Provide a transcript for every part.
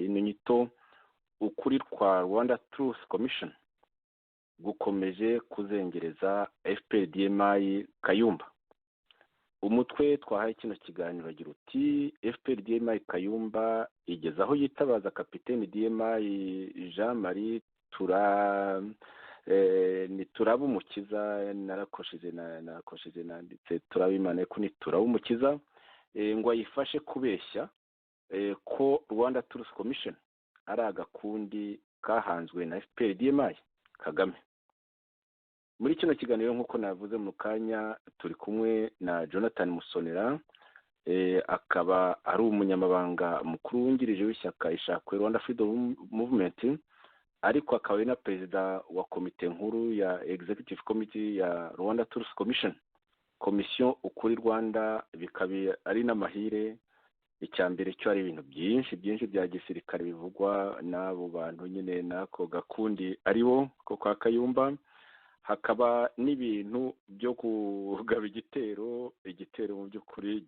ino nyito ukuri kwa Rwanda Truth Commission gukomeje kuzengereza FPR-DMI Kayumba. Umutwe twahaye kino kiganiro agira uti FPR-DMI Kayumba igeze aho yitabaza kapiteni DMI Jean Marie turaba umukiza narakosheje nanditse turabimane ko ni turaba umukiza ngo ayifashe kubeshya ko Rwanda Truth Commission ari agakundi kahanzwe na FPR-DMI Kagame. Muri kino kiganiro nk'uko navuze mu kanya turi kumwe na Jonathan Musonera akaba ari umunyamabanga mukuru wungirije w'ishyaka Ishakwe Rwanda Freedom Movement, ariko akaba ari na perezida wa komite nkuru ya Executive Committee ya Rwanda Truth Commission, komisiyo ukuri Rwanda. Bikaba ari n'amahire icyambere cyo ari ibintu byinshi bya gisirikare bivugwa n'abo bantu nyine nako gakundi aribo ko kwa Kayumba. Hakaba n'ibintu byo kugaba igitero mu by'ukuri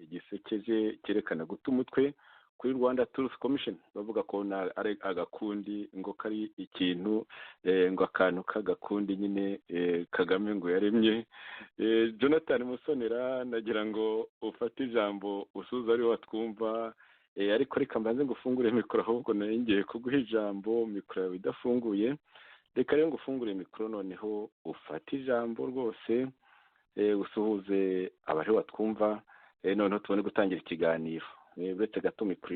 gisekeje cyerekana guta umutwe kuri Rwanda Truth Commission, bavuga ko ari agakundi ngo kari ikintu ngo akantu k'agakundi nyine Kagame ngo yaremye. Jonathan Musonera nagira ngo ufate ijambo usuza ari watwumva, ariko reka mbanze ngo ufungure mikoro, ahubwo ngiye kuguha ijambo, mikoro yawe idafunguye. Reka rero ngo ufungure mikoro noneho ufate ijambo rwose, usuhuze abari watwumva, noneho tubone gutangira ikiganiro. Uretse gato mikoro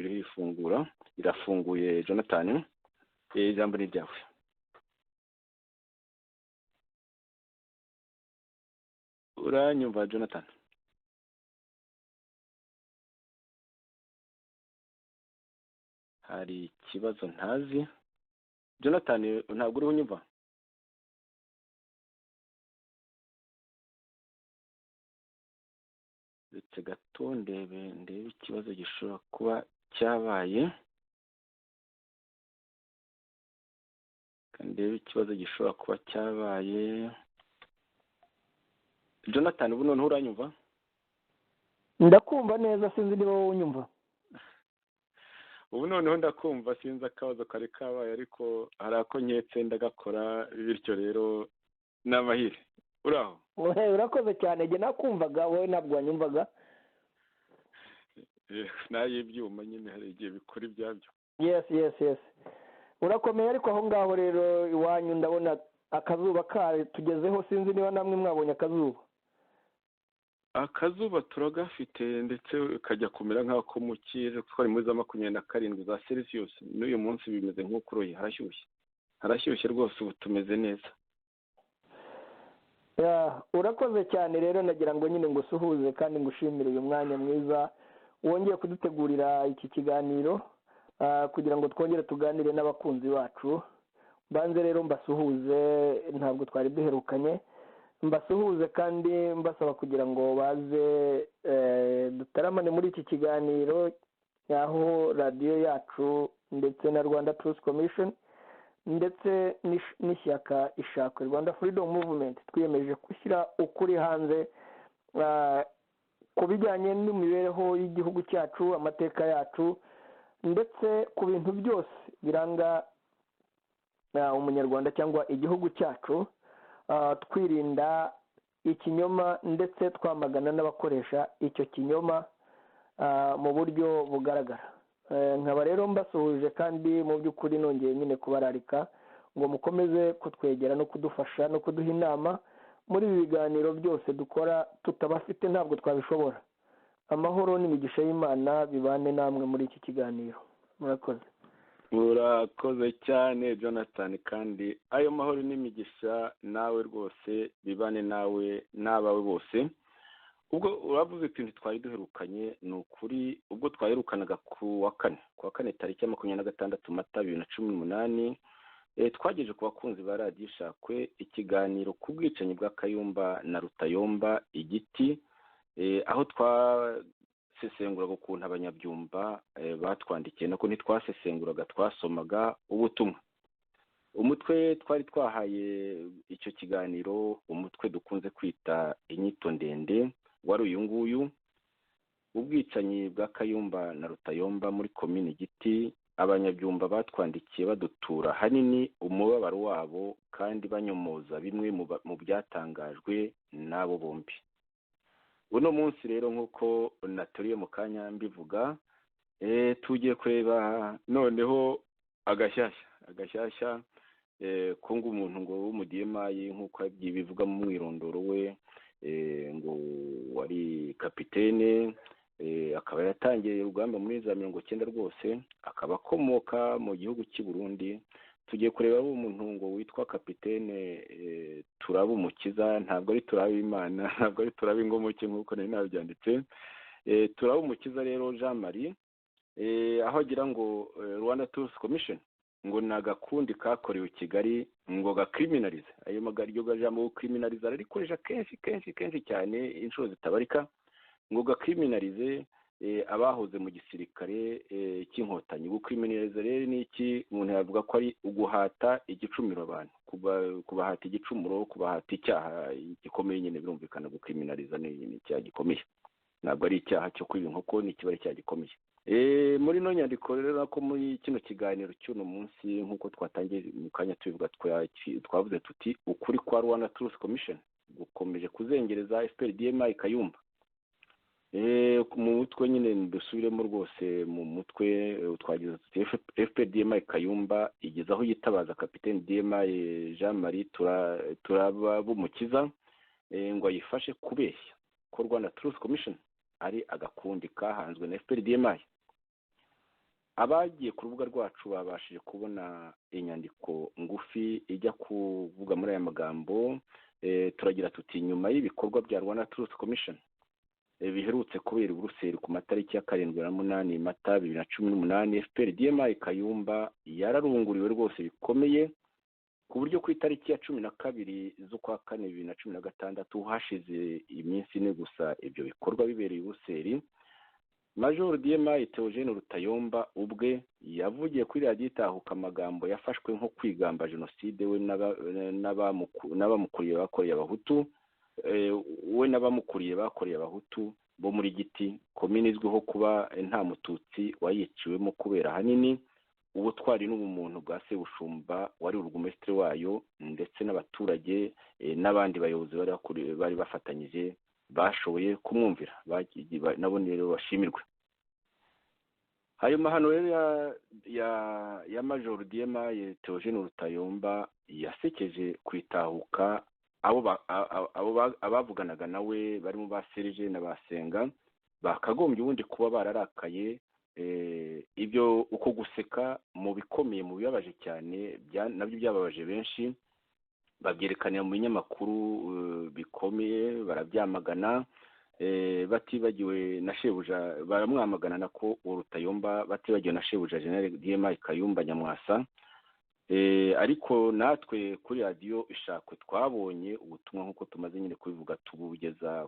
irafunguye. Jonathan, ijambo ni ryawe. Uranyumva Jonathan? Hari ikibazo ntazi. Jonathan, ntabwo uri unyumva? Uretse gato ndebe ikibazo gishobora kuba cyabaye, Jonathan, ubu noneho uranyumva? Ndakumva neza, sinzi niba wowe unyumva. Ubu noneho ndakumva, sinzi akabazo kari kabaye, ariko hari ako nketse ndagakora, bityo rero n'amahire. Uraho? Urakoze cyane, njye nakumvaga, wowe ntabwo wanyumvaga. Nay'ibyuma nyine hari igihe bikora ibyabyo. Yes. Urakomeye, ariko aho ngaho rero iwanyu ndabona akazuba tugezeho, sinzi niba namwe mwabonye akazuba. Akazuba turagafite, ndetse kajya kumera nk'ako mu kirere, twari muri za 27 za Celsius. N'uyu munsi bimeze nk'ukuroye, harashyushye rwose, ubu tumeze neza. Urakoze cyane rero, nagira ngo nyine ngusuhuze kandi ngushimire uyu mwanya mwiza wongeye kudutegurira iki kiganiro, kugira ngo twongere tuganire n'abakunzi bacu. Banze rero mbasuhuze, ntabwo twari duherukanye, mbasuhuze kandi mbasaba kugira ngo baze dutaramane muri iki kiganiro, aho radiyo yacu ndetse na Rwanda Truth Commission ndetse n'ishyaka Ishakwe Rwanda Freedom Movement twiyemeje gushyira ukuri hanze ku bijyanye n'imibereho y'igihugu cyacu, amateka yacu, ndetse ku bintu byose biranga umunyarwanda cyangwa igihugu cyacu, twirinda ikinyoma ndetse twamagana n'abakoresha icyo kinyoma mu buryo bugaragara. Nkaba rero mbasuhuje kandi mu by'ukuri nongeye nyine kubararika ngo mukomeze kutwegera no kudufasha no kuduha inama muri ibi biganiro byose dukora. Tutabafite ntabwo twabishobora. Amahoro n'imigisha y'Imana bibane namwe muri iki kiganiro. Murakoze. Urakoze cyane Jonathan, kandi ayo mahoro n'imigisha nawe rwose bibane nawe n'abawe bose. Ubwo uravuze ikintu twari duherukanye, ni ukuri ubwo twaherukanaga ku wa kane tariki ya 26 Mata 2018, twagejeje ku bakunzi ba radiyo Ishakwe ikiganiro ku bwicanyi bwa Kayumba na Rutayomba Igiti, aho twasesenguraga ukuntu abanyabyumba batwandikiye, nako ntitwasesenguraga, twasomaga ubutumwa. Umutwe twari twahaye icyo kiganiro, umutwe dukunze kwita inyito ndende, wari uyu nguyu: ubwicanyi bwa Kayumba na Rutayomba muri komini Giti, abanyabyumba batwandikiye badutura hanini umubabaro wabo kandi banyomoza bimwe mu byatangajwe n'abo bombi. Uno munsi rero nk'uko naturiye mu kanya mbivuga, tugiye kureba noneho agashyashya kunga umuntu ngo w'umudiyemayi nk'uko bivuga mu mwirondoro we, ngo wari kapitene, akaba yatangiye urugamba muri za 90 rwose, akaba akomoka mu gihugu cy'i Burundi. Tugiye kureba umuntu ngo witwa kapitene Turabumukiza, ntabwo ari Turabimana, ntabwo ari Turabingomuke nk'uko nari nabyanditse. Turabumukiza rero Jean Marie, aho agira ngo Rwanda Truth Commission ngo nagakundi kakorewe Kigali ngo gakriminalize. Ayo magaryo gajambo criminalize arikoresha kenshi cyane inshuro zitabarika, ngo gakriminalize abahoze mu gisirikare cy'inkotanyi. Gukriminalize rero ni iki? Umuntu yavuga ko ari uguhata igicumuro abantu, kubahata igicumuro, kubahata icyaha gikomeye. Nyine birumvikana gukriminaliza ni icyaha gikomeye, ntabwo ari icyaha cyo kwiba inkoko, ni ikiba icyaha gikomeye. Muri no nyandiko rero ko muri kino kiganiro cy'uno munsi nk'uko twatangiye mu kanya tubivuga, twavuze tuti ukuri kwa Rwanda Truth Commission gukomeje kuzengereza FPR-DMI Kayumba. Mu mutwe nyine dusubiremo rwose mu mutwe twagize tuti FPR-DMI Kayumba igeze aho yitabaza kapiteni DMI Jean Marie Turabumukiza ngo ayifashe kubeshya ko Rwanda Truth Commission ari agakundi kahanzwe na FPR-DMI. Abagiye ku rubuga rwacu babashije kubona inyandiko ngufi ijya kuvuga muri aya magambo. Turagira tuti nyuma y'ibikorwa bya Rwanda Truth Commission biherutse kubera i Buruseli ku matariki ya 7 na 8 Mata 2018, FPR-DMI Kayumba yararunguriwe rwose bikomeye, ku buryo ku itariki ya 12 z'ukwa 4 2016 hashize iminsi ine gusa ibyo bikorwa bibereye i Buruseli, Major DMI Theogene Rutayomba ubwe yavugiye kuri radiyo Itahuka amagambo yafashwe nko kwigamba jenoside we n'abamukuriye bakoreye Abahutu, we n'abamukuriye bakoreye Abahutu bo muri Giti, komini izwiho kuba nta mututsi wayiciwemo kubera hanini ubutwari n'ubumuntu bwa Sebushumba wari urugumesitiri wayo, ndetse n'abaturage n'abandi bayobozi bari bafatanyije bashoboye kumwumvira, nabo rero bashimirwe. Ayo mahano rero ya Major DMI Theogene Rutayomba yasekeje kwitahuka abavuganaga nawe barimo ba Serge na Basenga, bakagombye ubundi kuba bararakaye. Ibyo uko guseka mu bikomeye, mu bibabaje cyane, nabyo byababaje benshi, babyerekanira mu binyamakuru bikomeye, barabyamagana, batibagiwe na shebuja, baramwamagana nako Rutayomba, batibagiwe na shebuja General DMI Kayumba Nyamwasa. Ariko natwe kuri radiyo Ishakwe twabonye ubutumwa nk'uko tumaze nyine kubivuga, tubugeza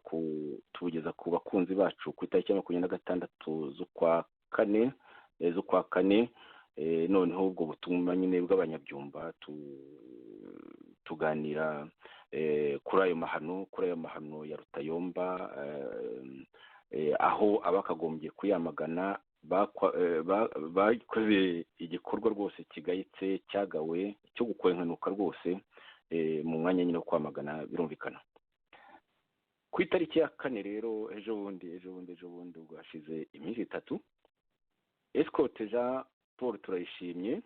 ku bakunzi bacu ku itariki ya 26 z'ukwa kane. Noneho ubwo butumwa nyine bw'abanyabyumba tuganira kuri ayo mahano ya Rutayomba, aho abakagombye kuyamagana bakoze igikorwa rwose kigayitse cyagawe cyo gukwenkanuka rwose mu mwanya nyine wo kwamagana birumvikana. Ku itariki ya 4 rero ejo bundi ubwo hashize iminsi 3, Escort Jean Paul Turayishimye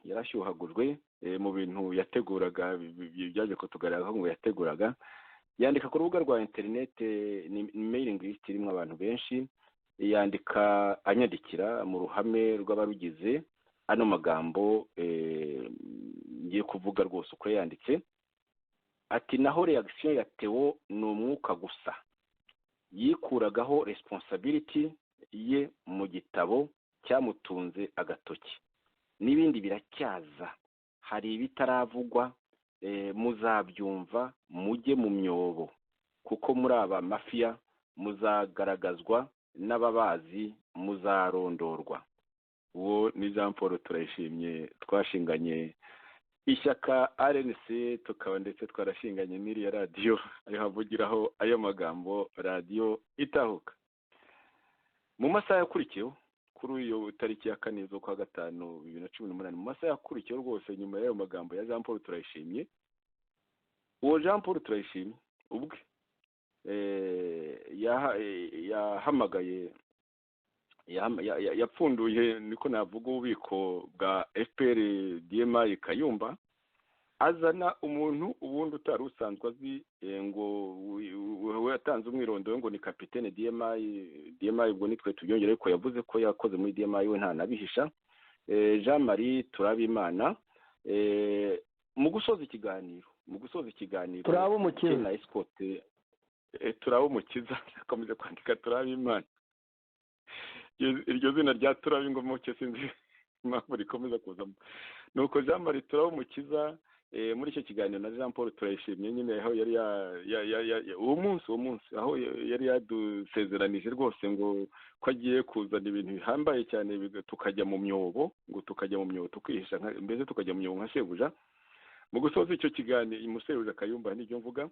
yarashyuhagujwe mu bintu yateguraga, byaje kutugaragara ngo yateguraga, yandika ku rubuga rwa internet, ni mailing list irimo abantu benshi, yandika anyandikira mu ruhame rw'abarugize ano magambo ngiye kuvuga rwose uko yanditse. Ati naho reaction ya Theo ni umwuka gusa, yikuragaho responsibility ye mu gitabo cyamutunze agatoki, n'ibindi biracyaza, hari ibitaravugwa, muzabyumva mujye mu myobo, kuko muri aba mafia muzagaragazwa n'ababazi, muzarondorwa. Uwo ni Jean Paul Turayishimye, twashinganye ishyaka RNC, tukaba ndetse twarashinganye n'iriya radiyo ariho havugiraho ayo magambo, radiyo Itahuka. Mu masaha yakurikiyeho kuri iyo tariki ya 4 z'ukwa gatanu 2018 mu masaha yakurikiye rwose nyuma y'ayo magambo ya Jean Paul Turayishimye. Uwo Jean Paul Turayishimye ubwe yahamagaye yapfunduye niko navuga ububiko bwa FPR DMI Kayumba, azana umuntu ubundi utari usanzwe azi ngo we yatanze umwirondoro ngo ni kapitene DMI ubwo nitwe tubyongere ko yavuze ko yakoze muri DMI we nta nabihisha. Jean Marie Turabimana mu gusoza ikiganiro turaba umukiza na Escort turaba umukiza akomeza kwandika Turabimana. Iryo zina rya Turabingoma cyo sinzi impamvu rikomeza kuzamo. Nuko Jean Marie Turaba umukiza muri icyo kiganiro na Jean Paul Turayishimye nyine aho yari uwo munsi aho yari yadusezeranije rwose ngo ko agiye kuzana ibintu bihambaye cyane tukajya mu myobo tukihisha mbese tukajya mu myobo nka shebuja. Mu gusoza icyo kiganiro umuseruja Kayumba n'ibyo mvuga,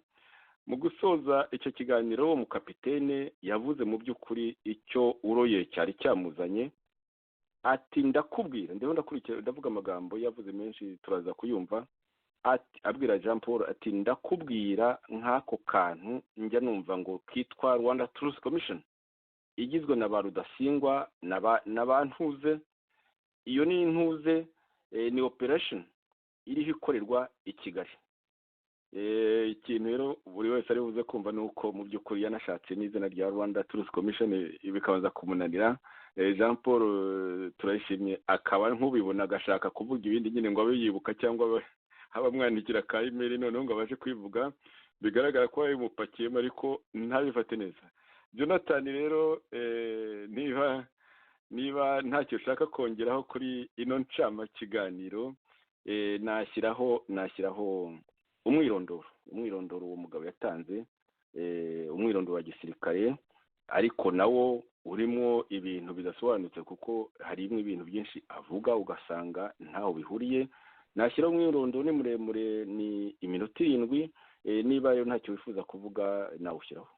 mu gusoza icyo kiganiro uwo mukapitene yavuze mu by'ukuri icyo uroye cyari cyamuzanye, ati ndakubwira ndavuga amagambo yavuze menshi turaza kuyumva, ati abwira Jean Paul ati ndakubwira nk'ako kantu njya numva ngo kitwa Rwanda Truth Commission igizwe na ba Rudasingwa na bantuze. Iyo ni intuze ni operation iriho ikorerwa i Kigali. Ikintu rero buri wese ari buze kumva nuko mu by'ukuri yanashatse n'izina rya Rwanda Truth Commission bikabanza kumunanira. Jean Paul Turayishimye akaba nk'ubibona agashaka kuvuga ibindi nyine ngo abe yibuka cyangwa abamwandikira ka email noneho ngo abaje kwivuga, bigaragara ko yamupakiyemo ariko ntabifate neza. Jonathan rero niba ntacyo ushaka kongeraho kuri ino ncama kiganiro, nashyiraho umwirondoro uwo mugabo yatanze, umwirondoro wa gisirikare ariko nawo urimo ibintu bidasobanutse kuko harimo ibintu byinshi avuga ugasanga ntaho bihuriye. Nashyiraho umwirondoro ni muremure, ni iminota 7. Niba yo ntacyo wifuza kuvuga nawushyiraho.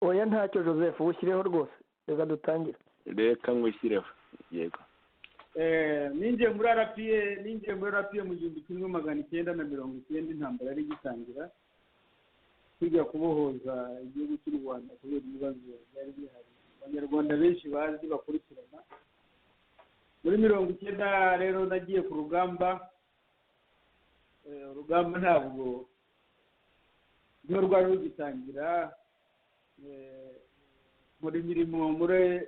Oya ntacyo Joseph ushyireho rwose, reka dutangire. Reka ngwishyireho. Yego. Ninjiye muri RPA mu 1990 intambara yari gitangira kujya kubohoza igihugu cy'u Rwanda kubera ibibazo byari bihari abanyarwanda benshi bazi bakurikirana. Muri 1990 rero nagiye ku rugamba ntabwo niho rwari rugitangira. Muri mirimo muri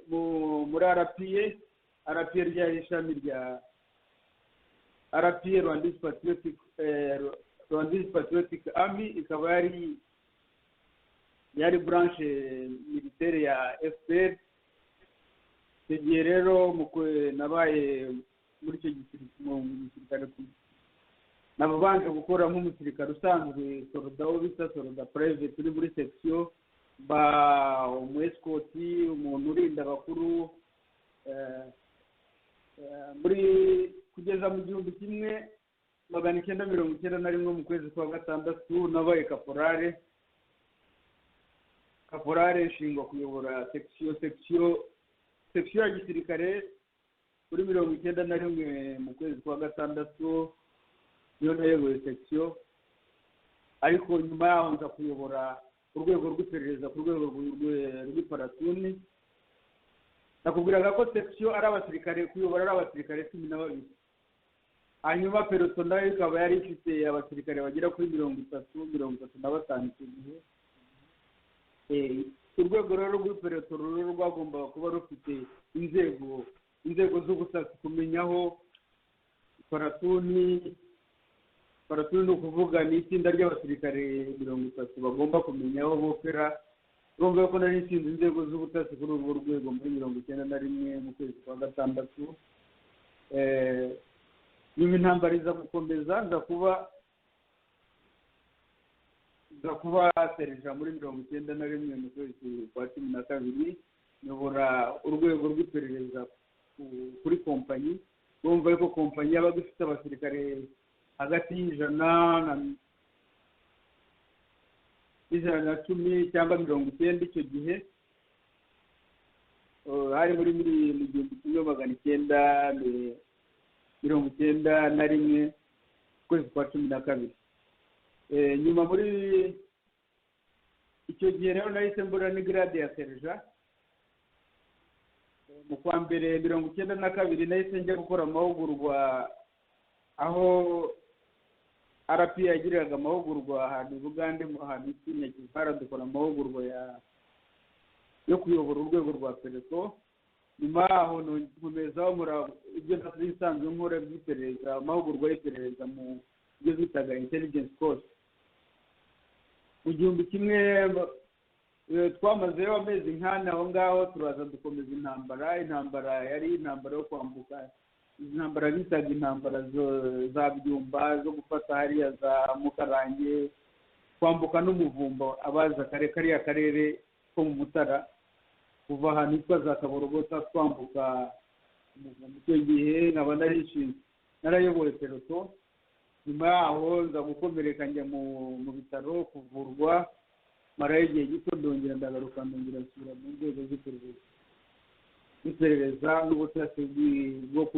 RPA ryari ishami rya RPA Rwandese Patriotic Army, ikaba yari branche militaire ya FPR. Icyo gihe rero nabaye muri icyo gisirikare nabanje gukora nk'umusirikare usanzwe soroda wo bita soroda private uri muri section ba umwescoti umuntu urinda abakuru muri kugeza mu 1991 mu kwezi kwa gatandatu nabaye kaporale nshingwa kuyobora section ya gisirikare kuri 91 mu kwezi kwa gatandatu niyo nayoboye section. Ariko nyuma yaho nza kuyobora urwego rw'iperereza ku rwego rw'iparatuni. Nakubwiraga ko section ari abasirikare kuyobora ari abasirikare 12. Hanyuma peloton nayo ikaba yari ifite abasirikare bagera kuri 35 icyo gihe. Urwego rero rw'ipeloton rwagombaga kuba rufite inzego z'ubutasi, kumenyaho paratuni ni ukuvuga ni itsinda ry'abasirikare 30 bagomba kumenyaho bopera. Urumva ko nari nsinze inzego z'ubutasi kuri urwo rwego muri 1991 mu kwezi kwa gatandatu. Nyuma intambara iza gukomeza nza kuba serija muri 1991 mu kwezi kwa 12 nyobora urwego rw'iperereza kuri kompanyi. Urumva ko kompanyi yabaga ifite abasirikare hagati y'110 cyangwa 90 icyo gihe. hari muri mu gihumbi kimwe magana icyenda mirongo icyenda na rimwe ukwezi kwa cumi na kabiri. Nyuma muri icyo gihe rero nahise mbura n'igrade ya serija. Mu kwa mbere mirongo icyenda na kabiri nahise njya gukora amahugurwa aho RP yagiriraga amahugurwa ahantu i Bugande ahantu i Nyakivara, dukora amahugurwa yo kuyobora urwego rwa Pereco. Nyuma aho nkomezaho ibyo nsanzwe nkora by'iperereza, amahugurwa y'iperereza mu byo bitaga intelligence course. Mu gihumbi kimwe twamazeyo amezi nk'ane aho ngaho, turaza dukomeza intambara yari intambara yo kwambuka, intambara bitaga intambara za Byumba, zo gufata hariya za Mukarange, kwambuka n'umuvumba abaza kariya karere ko mu Mutara, kuva ahantu hitwa za Kaborogota twambuka umuvumba. Icyo gihe nkaba narayoboye Peloton. Nyuma yaho nza gukomereka njya mu bitaro kuvurwa, marayo igihe gito ndongera ndagaruka nsubira mu nzego z'iperereza n'ubutasi bwo ku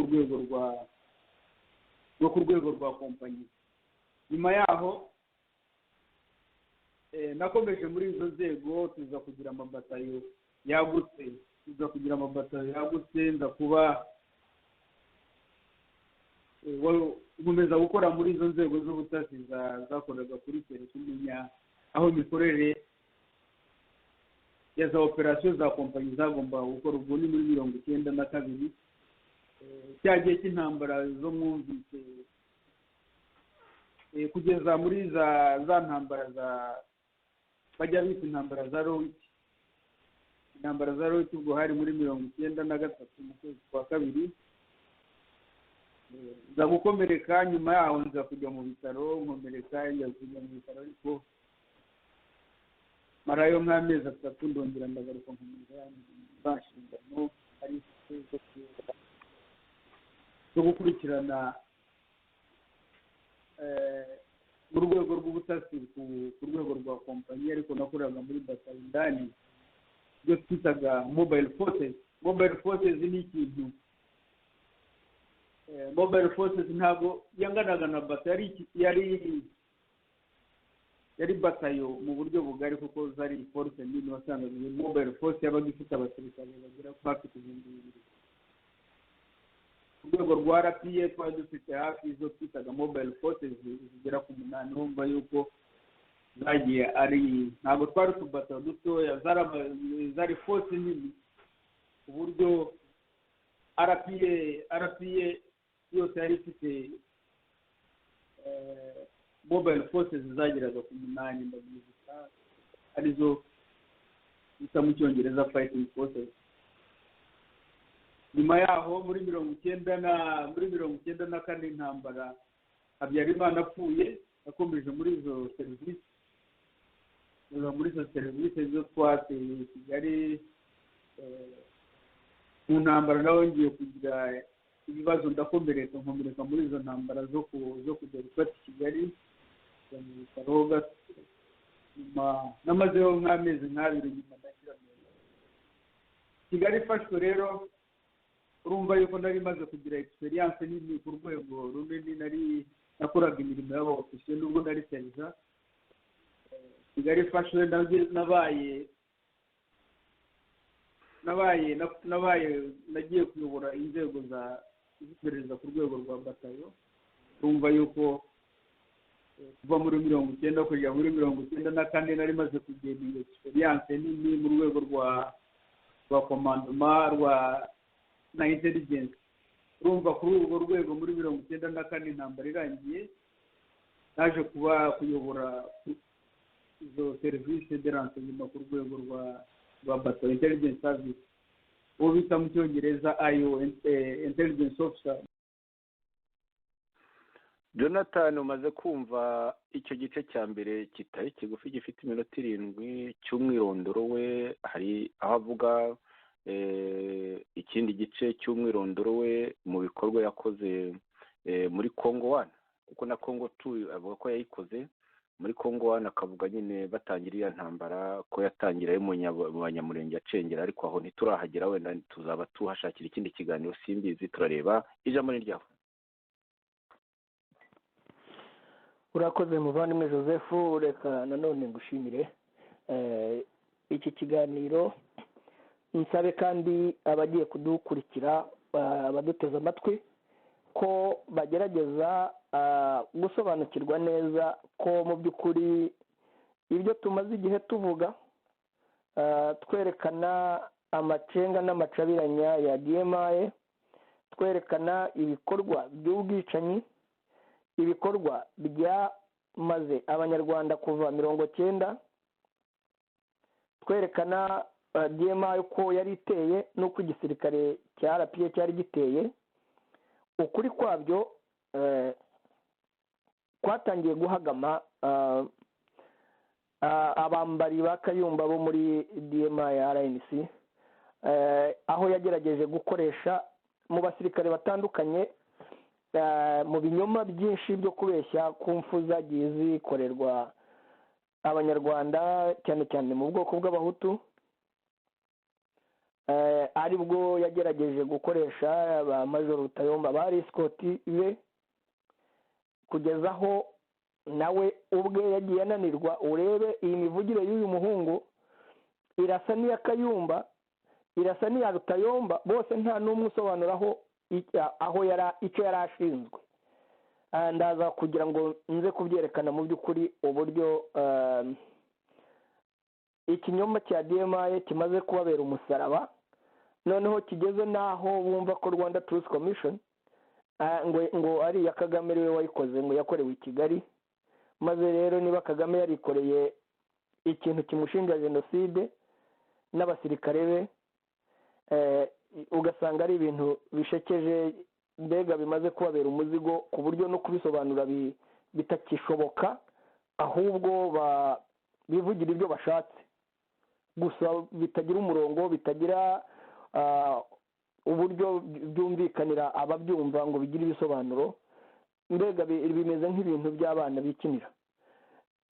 rwego rwa kompanyi. Nyuma yaho nakomeje muri izo nzego, tuza kugira amabatayo yagutse, nza kuba nkomeza gukora muri izo nzego z'ubutasi zakoraga kuri Pereco, kumenya aho imikorere ya za operasiyo za kompanyi zagombaga gukora. Ubwo ni muri mirongo icyenda na kabiri, cya gihe cy'intambara zo mwumvise, kugeza muri za ntambara bajya bita intambara za Rowiti. Intambara za Rowiti ubwo hari muri mirongo icyenda na gatatu mu kwezi kwa kabiri. Nza gukomereka, nyuma yaho nza kujya mu bitaro, njya kujya mu bitaro, ariko marayo nk'amezi atatu ndongera ndagaruka nkomeza nshingano ari zo gukurikirana mu rwego rw'ubutasi ku rwego rwa kompanyi, ariko nakoraga muri batayo indani, ibyo twitaga mobile forces. Mobile forces ni ikintu, mobile forces ntabwo yanganaga na batayo, yari batayo mu buryo bugari, kuko zari force nini. Wasangaga mobile force yabaga ifite abasirikare bagera hafi ku 2,000. Ku rwego rwa RPA twari dufite hafi izo twitaga mobile forces zigera ku 8. Urumva yuko zagiye ntabwo twari utubatayo dutoya, zari force nini, ku buryo RPA yose yari ifite mobile forces zageraga ku 8, ndabyibuka, arizo bita mu Cyongereza fighting forces. Nyuma yaho muri mirongo icyenda na kane intambara, Habyarimana apfuye, nakomeje muri izo serivisi zo twateye i Kigali. Mu ntambara nawe ngiye kugira ibibazo, ndakomereka muri izo ntambara zo kujya gufata i Kigali. Nyuma namazeho nk'amezi nk'abiri, nyuma ndashyira neza Kigali ifashwe. Rero urumva yuko nari maze kugira experience nini ku rwego runini, nakoraga imirimo y'abaofisiye nubwo nari serija. Kigali ifashwe, nagiye kuyobora inzego z'iperereza ku rwego rwa batayo. Urumva yuko kuva muri 90 kugera muri 94 nari maze kugenda experience nini mu rwego rwa commandement na intelligence. Urumva kuri urwo rwego muri 94 intambara irangiye, naje kuyobora izo service de renseignement ku rwego rwa batayo, intelligence service, uwo bita mu Cyongereza IO, intelligence officer. Jonathan, umaze kumva icyo gice cya mbere kitari kigufi, gifite iminota 7 cy'umwirondoro we. Hari aho avuga ikindi gice cy'umwirondoro we mu bikorwa yakoze muri Congo 1, kuko na Congo 2 avuga ko yayikoze. muri Congo One akavuga nyine batangira iya ntambara ko yatangira mu banyamurenge acengera, ariko aho ntiturahagera, wenda tuzaba tuhashakira ikindi kiganiro simbizi, turareba. Ijambo ni ryawe. urakoze muvandimwe Joseph, reka nanone ngushimire iki kiganiro, nsabe kandi abagiye kudukurikira abaduteze amatwi ko bagerageza gusobanukirwa neza ko mu by'ukuri ibyo tumaze igihe tuvuga twerekana amacenga n'amacabiranya ya DMI, twerekana ibikorwa by'ubwicanyi, ibikorwa byamaze abanyarwanda kuva 90, twerekana DMI uko yari iteye n'uko igisirikare cya RPA cyari giteye. Ukuri kwabyo kwatangiye guhagama abambari ba Kayumba bo muri DMI RNC, aho yagerageje gukoresha mu basirikare batandukanye mu binyoma byinshi byo kubeshya ku mfu zagiye zikorerwa abanyarwanda cyane cyane mu bwoko bw'abahutu. Aribwo yagerageje gukoresha ba Major Rutayomba bari Scott be, kugeza aho nawe ubwe yagiye ananirwa. Urebe iyi mivugire y'uyu muhungu irasa n'iya Kayumba, irasa n'iya Rutayomba, bose nta n'umwe usobanuraho aho icyo yari ashinzwe. Ndaza kugira ngo nze kubyerekana mu by'ukuri uburyo ikinyoma cya DMI kimaze kubabera umusaraba, noneho kigeze n'aho bumva ko Rwanda Truth Commission ngo ari iya Kagame ariwe wayikoze, ngo yakorewe i Kigali. Maze rero niba Kagame yarikoreye ikintu kimushinja jenoside n'abasirikare be, ugasanga ari ibintu bishekeje, mbega bimaze kubabera umuzigo ku buryo no kubisobanura bitakishoboka, ahubwo bivugira ibyo bashatse gusa, bitagira umurongo, bitagira uburyo byumvikanira ababyumva ngo bigire ibisobanuro, mbega bimeze nk'ibintu by'abana bikinira.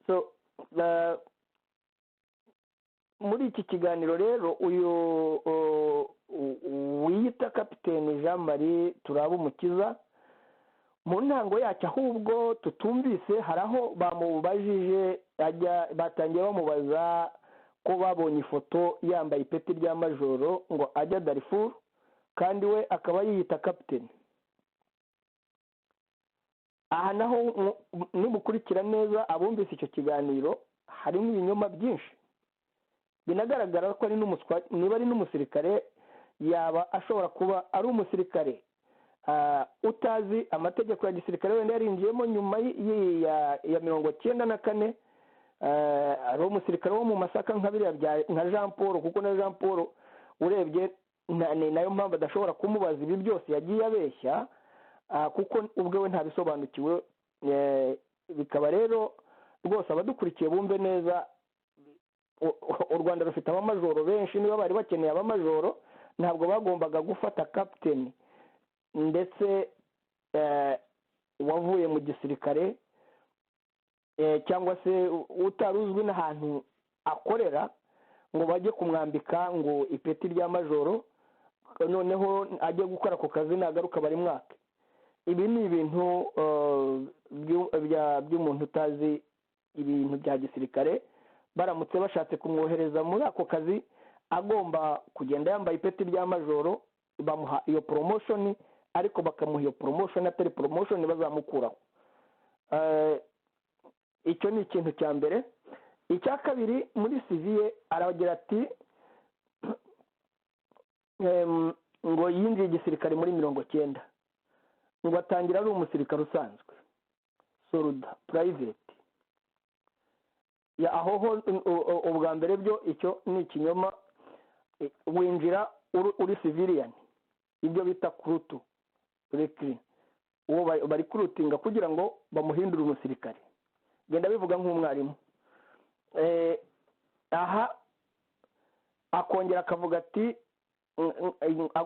So muri iki kiganiro rero uyu wiyita Kapiteni Jean Marie Turabumukiza, mu ntango yacyo ahubwo tutumvise, hari aho bamubajije batangiye bamubaza ko babonye ifoto yambaye ipeti rya majoro ngo ajya Darfur, kandi we akaba yiyita kapiteni. Aha naho nimukurikira neza abumvise icyo kiganiro, harimo ibinyoma byinshi. Binagaragara ko ari niba ari n'umusirikare, yaba ashobora kuba ari umusirikare utazi amategeko ya gisirikare, wenda yarinjiyemo nyuma ya 94, ari umusirikare wo mu masaka nka biriya nka Jean Paul, kuko na Jean Paul urebye nayo mpamvu adashobora kumubaza ibi byose yagiye abeshya, kuko ubwe we ntabisobanukiwe. Bikaba rero rwose abadukurikiye bumve neza, u Rwanda rufite abamajoro benshi. Niba bari bakeneye abamajoro, ntabwo bagombaga gufata kapiteni ndetse wavuye mu gisirikare cyangwa se utari uzwi n'ahantu akorera, ngo bajye kumwambika ngo ipeti rya majoro, noneho ajye gukora ako kazi nagaruka bari mwaka. Ibi ni ibintu by'umuntu utazi ibintu bya gisirikare. Baramutse bashatse kumwohereza muri ako kazi, agomba kugenda yambaye ipeti rya majoro, bamuha iyo promotion, ariko bakamuha iyo promotion atari promotion bazamukuraho. Icyo ni ikintu cya mbere. Icya kabiri, muri civile aragira ati ngo yinjiye igisirikare muri 90, ngo atangira ari umusirikare usanzwe, soldat private. Aho ubwa mbere byo icyo ni ikinyoma. Winjira uri civilian, ibyo bita kurutu recruit, uwo bari kurutinga kugira ngo bamuhindure umusirikare. Genda bivuga nk'umwarimu. Aha akongera akavuga ati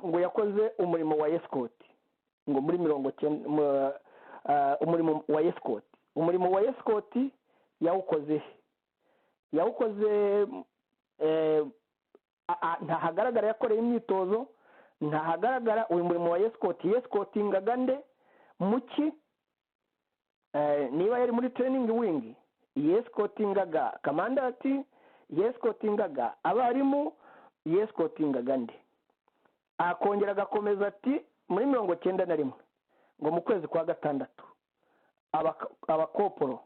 ngo yakoze umurimo wa escort, ngo muri 90, umurimo wa escort yawukoze ntahagaragara yakoreye imyitozo, ntahagaragara uyu murimo wa yesikotingaga nde muki, niba yari muri training wing yesikotingaga kamandati, yesikotingaga abarimu, yesikotingaga nde. akongera agakomeza ati muri 91 ngo mu kwezi kwa gatandatu abakoporo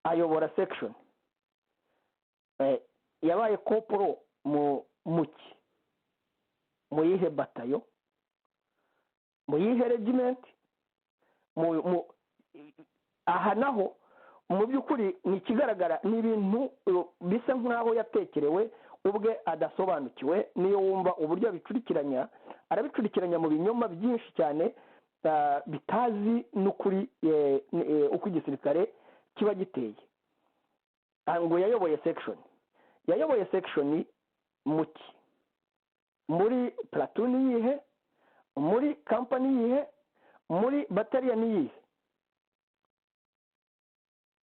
ayobora section, yabaye koporo muki, mu yihe batayo, mu yihe regiment, aha naho mu by'ukuri ni ikigaragara, ni ibintu bisa nk'aho yatekerewe ubwe adasobanukiwe. niyo wumva uburyo arabicurikiranya mu binyoma byinshi cyane bitazi n'ukuri uko igisirikare kiba giteye. ngo yayoboye section muki, muri platoon yihe, muri company yihe, muri battalion yihe.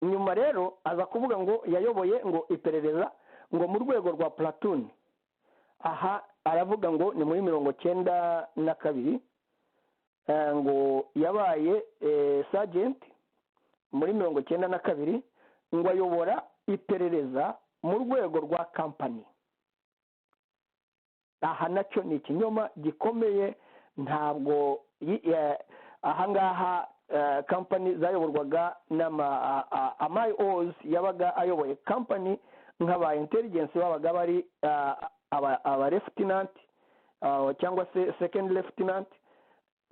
nyuma rero aza kuvuga ngo yayoboye ngo iperereza ngo mu rwego rwa platoon. aha aravuga ngo ni muri 92 ngo yabaye sergeant muri 92 ngo ayobora iperereza mu rwego rwa company. aha nacyo ni ikinyoma gikomeye. ntabwo ahangaha company zayoborwaga n'ama-IOs yabaga ayoboye company, nk'aba intelligence babaga bari aba lieutenant cyangwa se second lieutenant,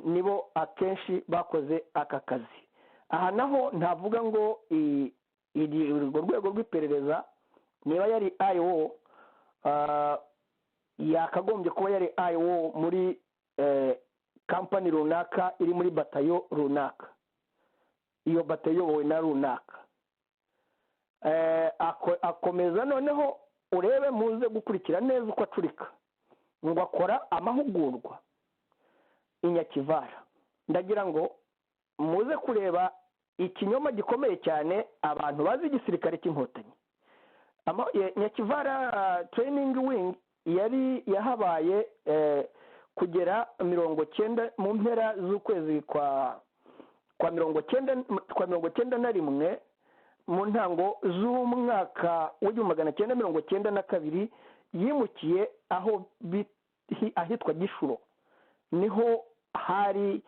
nibo akenshi bakoze aka kazi. aha naho ntavuga ngo urwo rwego rw'iperereza niba yari IO, yakagombye kuba yari IO muri company runaka iri muri batayo runaka, iyo batayo iyobowe na runaka. akomeza noneho urebe muze gukurikira neza uko acurika, ngo akora amahugurwa i Nyakivara. ndagira ngo muze kureba ikinyoma gikomeye cyane abantu bazi igisirikare cy'inkotanyi. Nyakivara training wing yari yahabaye kugera 90 mu mpera z'ukwezi kwa 91 mu ntango z'umwaka w'1992 yimukiye ahitwa Gishuro. niho hari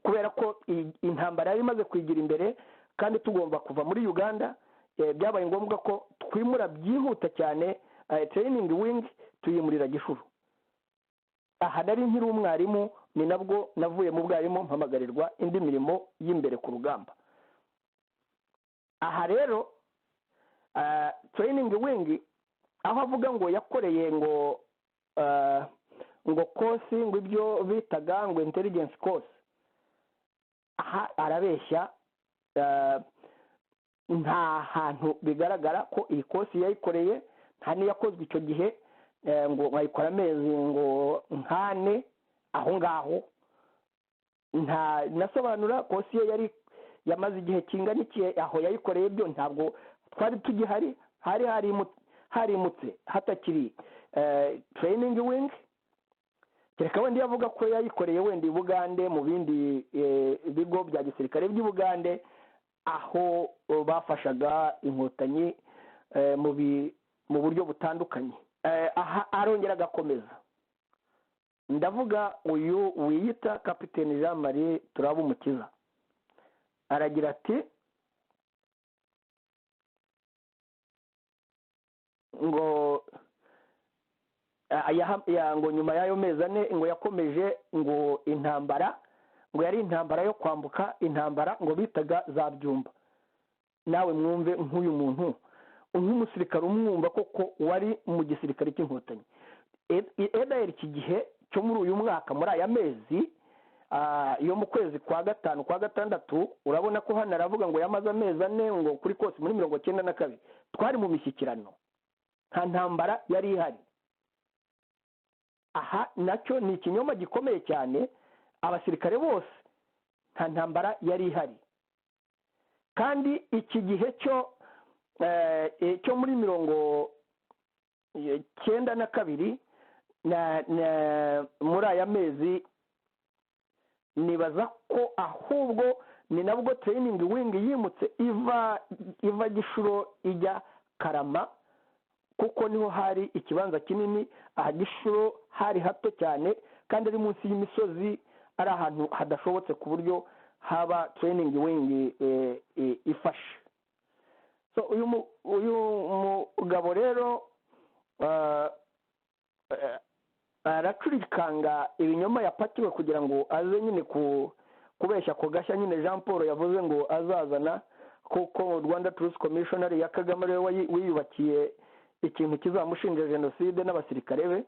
kubera ko intambara yari imaze kwigira imbere kandi tugomba kuva muri Uganda, byabaye ngombwa ko twimura byihuta cyane training wing tuyimurira Gishuru. aha nari nkiri umwarimu, ni nabwo navuye mu bwarimu mpamagarirwa indi mirimo y'imbere ku rugamba. aha rero training wing aho avuga ngo yakoreye ngo course, ngo ibyo bitaga ngo intelligence course, aha arabeshya. nta hantu bigaragara ko iyi course yayikoreye, nta niyakozwe icyo gihe. ngo bayikora amezi ngo nkane aho ngaho. nta nasobanura course ye yari yamaze igihe kingana iki aho yayikoreye, byo ntabwo twari tugihari, harimutse hatakiri training wing. kereka wenda yavuga ko yayikoreye wenda i Bugande, mu bindi bigo bya gisirikare by'i Bugande, aho bafashaga inkotanyi mu buryo butandukanye. aha arongera agakomeza. ndavuga uyu wiyita Kapiteni Jean Marie Turabumukiza, aragira ati ngo ngo nyuma y'ayo mezi ane ngo yakomeje ngo intambara, ngo yari intambara yo kwambuka, intambara ngo bitaga za Byumba. nawe mwumve nk'uyu muntu nk'umusirikare umwumva koko wari mu gisirikare cy'inkotanyi. edayeri iki gihe cyo muri uyu mwaka, muri aya mezi yo mu kwezi kwa gatanu kwa gatandatu, urabona ko hano aravuga ngo yamaze amezi ane ngo kuri kose muri 92 twari mu mishyikirano, nta ntambara yari ihari. aha nacyo ni ikinyoma gikomeye cyane. abasirikare bose nta ntambara yari ihari. kandi iki gihe cyo muri 92 muri aya mezi nibaza ko ahubwo ni nabwo training wing yimutse iva Gishuro ijya Karama, kuko niho hari ikibanza kinini. aha Gishuro hari hato cyane kandi ari munsi y'imisozi, ari ahantu hadashobotse ku buryo haba training wing ifashe. So uyu mugabo rero aracurikanga ibinyoma yapakiwe kugira ngo aze nyine kubeshya ko gashya nyine Jean Paul yavuze ngo azazana, kuko Rwanda Truth Commissioner ya Kagame rero wiyubakiye ikintu kizamushinja jenoside n'abasirikare be.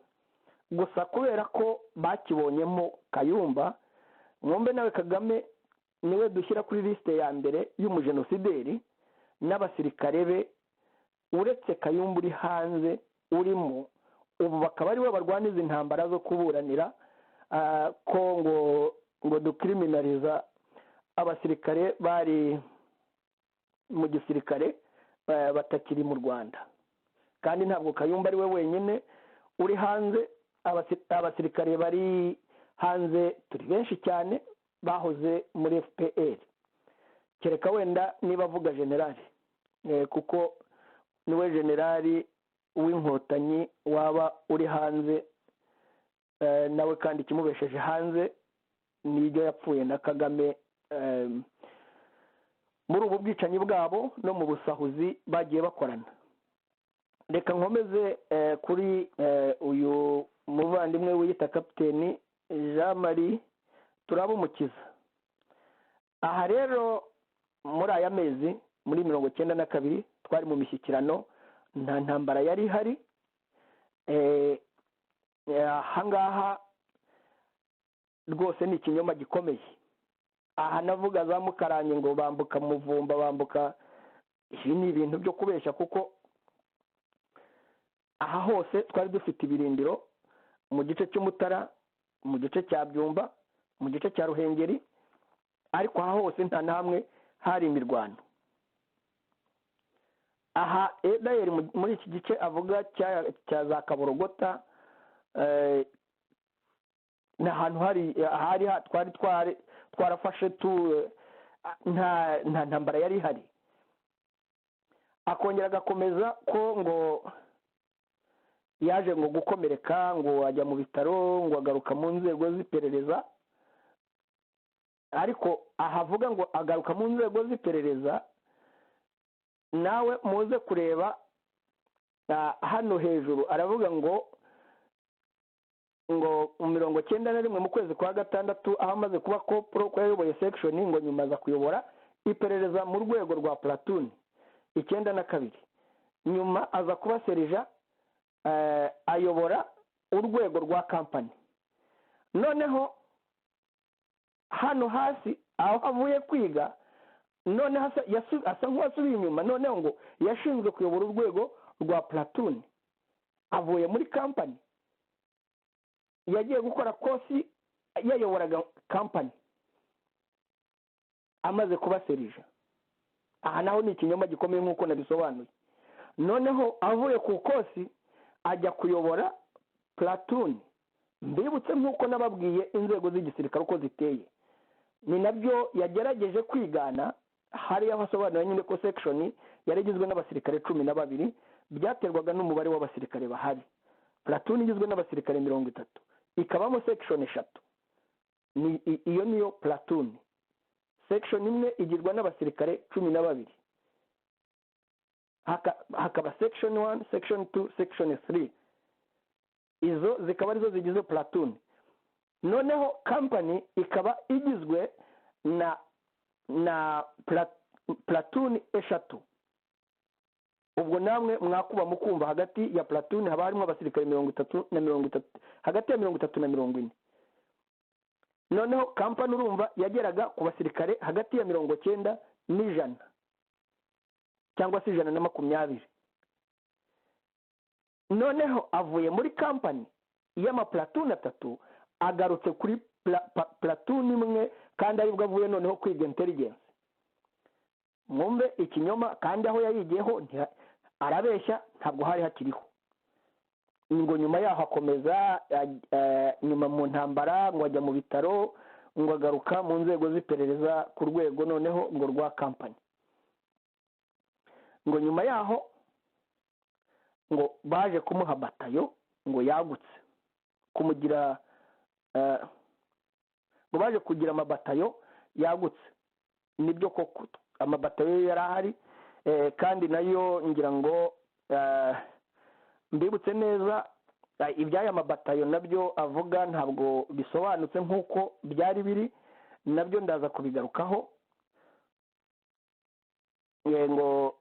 Gusa kubera ko bakibonyemo Kayumba, mwombe nawe Kagame niwe dushyira kuri liste ya mbere y'umujenosideri, n'abasirikare be uretse Kayumba uri hanze urimo, ubu bakaba ari we barwaniza intambara zo kuburanira ko ngo dukriminaliza abasirikare bari mu gisirikare batakiri mu Rwanda. Kandi ntabwo Kayumba ari we wenyine uri hanze, abasirikare bari hanze turi benshi cyane bahoze muri FPR, kereka wenda niba avuga generali, kuko niwe generali w'inkotanyi waba uri hanze nawe, kandi kimubesheje hanze n'ibyo yapfuye na Kagame muri ubu bwicanyi bwabo no mu busahuzi bagiye bakorana. Reka nkomeze kuri uyu muvandimwe wiyita Kapiteni Jean Marie Turabumukiza. aha rero muri aya mezi muri 92 twari mu mishyikirano, nta ntambara yari ihari. Ahangaha rwose ni ikinyoma gikomeye. aha navuga za Mukaranye ngo bambuka Muvumba, bambuka, ibi ni ibintu byo kubeshya, kuko aha hose twari dufite ibirindiro mu gice cy'Umutara, mu gice cya Byumba, mu gice cya Ruhengeri, ariko aha hose nta namwe hari imirwano. aha Edayeri muri iki gice avuga cya za Kaborogota, ni ahantu hari twari twarafashe nta ntambara yari ihari. Akongera agakomeza ko ngo yaje ngo gukomereka, ngo ajya mu bitaro, ngo agaruka mu nzego z'iperereza. ariko ahavuga ngo agaruka mu nzego z'iperereza, nawe muze kureba hano hejuru aravuga ngo 91 mu kwezi kwa gatandatu aho amaze kuba kopro ko yayoboye section, ngo nyuma aza kuyobora iperereza mu rwego rwa platoon 92, nyuma aza kuba serija ayobora urwego rwa company. noneho hano hasi aho avuye kwiga, noneho asa nk'uwasubiye inyuma, noneho ngo yashinzwe kuyobora urwego rwa platoon avuye muri company. yagiye gukora kosi yayoboraga company amaze kuba serija. aha naho ni ikinyoma gikomeye nk'uko nabisobanuye. noneho avuye ku kosi ajya kuyobora platoon. mbibutse nk'uko nababwiye inzego z'igisirikare uko ziteye, ni nabyo yagerageje kwigana. hari abasobanura nyine ko section yari igizwe n'abasirikare 12, byaterwaga n'umubare w'abasirikare bahari. platoon igizwe n'abasirikare 30, ikabamo section 3. iyo niyo platoon. section imwe igirwa n'abasirikare 12, hakaba section 1, section 2, section 3. izo zikaba arizo zigize platoon. noneho company ikaba igizwe na platoon 3. ubwo namwe mwakuba mukumva hagati ya platoon haba harimo abasirikare 30 na 30, hagati ya 30 na 40. noneho company urumva yageraga ku basirikare hagati ya 90 n'ijana cyangwa se 120. noneho avuye muri company y'ama platoon 3 agarutse kuri platoon imwe, kandi aribwo avuye noneho kwiga intelligence. mwumve ikinyoma, kandi aho yayigiyeho arabeshya, ntabwo hari hakiriho. ngo nyuma yaho akomeza nyuma mu ntambara, ngo ajya mu bitaro, ngo agaruka mu nzego z'iperereza ku rwego noneho ngo rwa kampani. ngo nyuma yaho ngo baje kumuha batayo ngo yagutse, kumugira ngo baje kugira amabatayo yagutse. nibyo koko amabatayo yari ahari, kandi nayo ngira ngo mbibutse neza iby'aya mabatayo nabyo avuga ntabwo bisobanutse nk'uko byari biri, nabyo ndaza kubigarukaho. ngo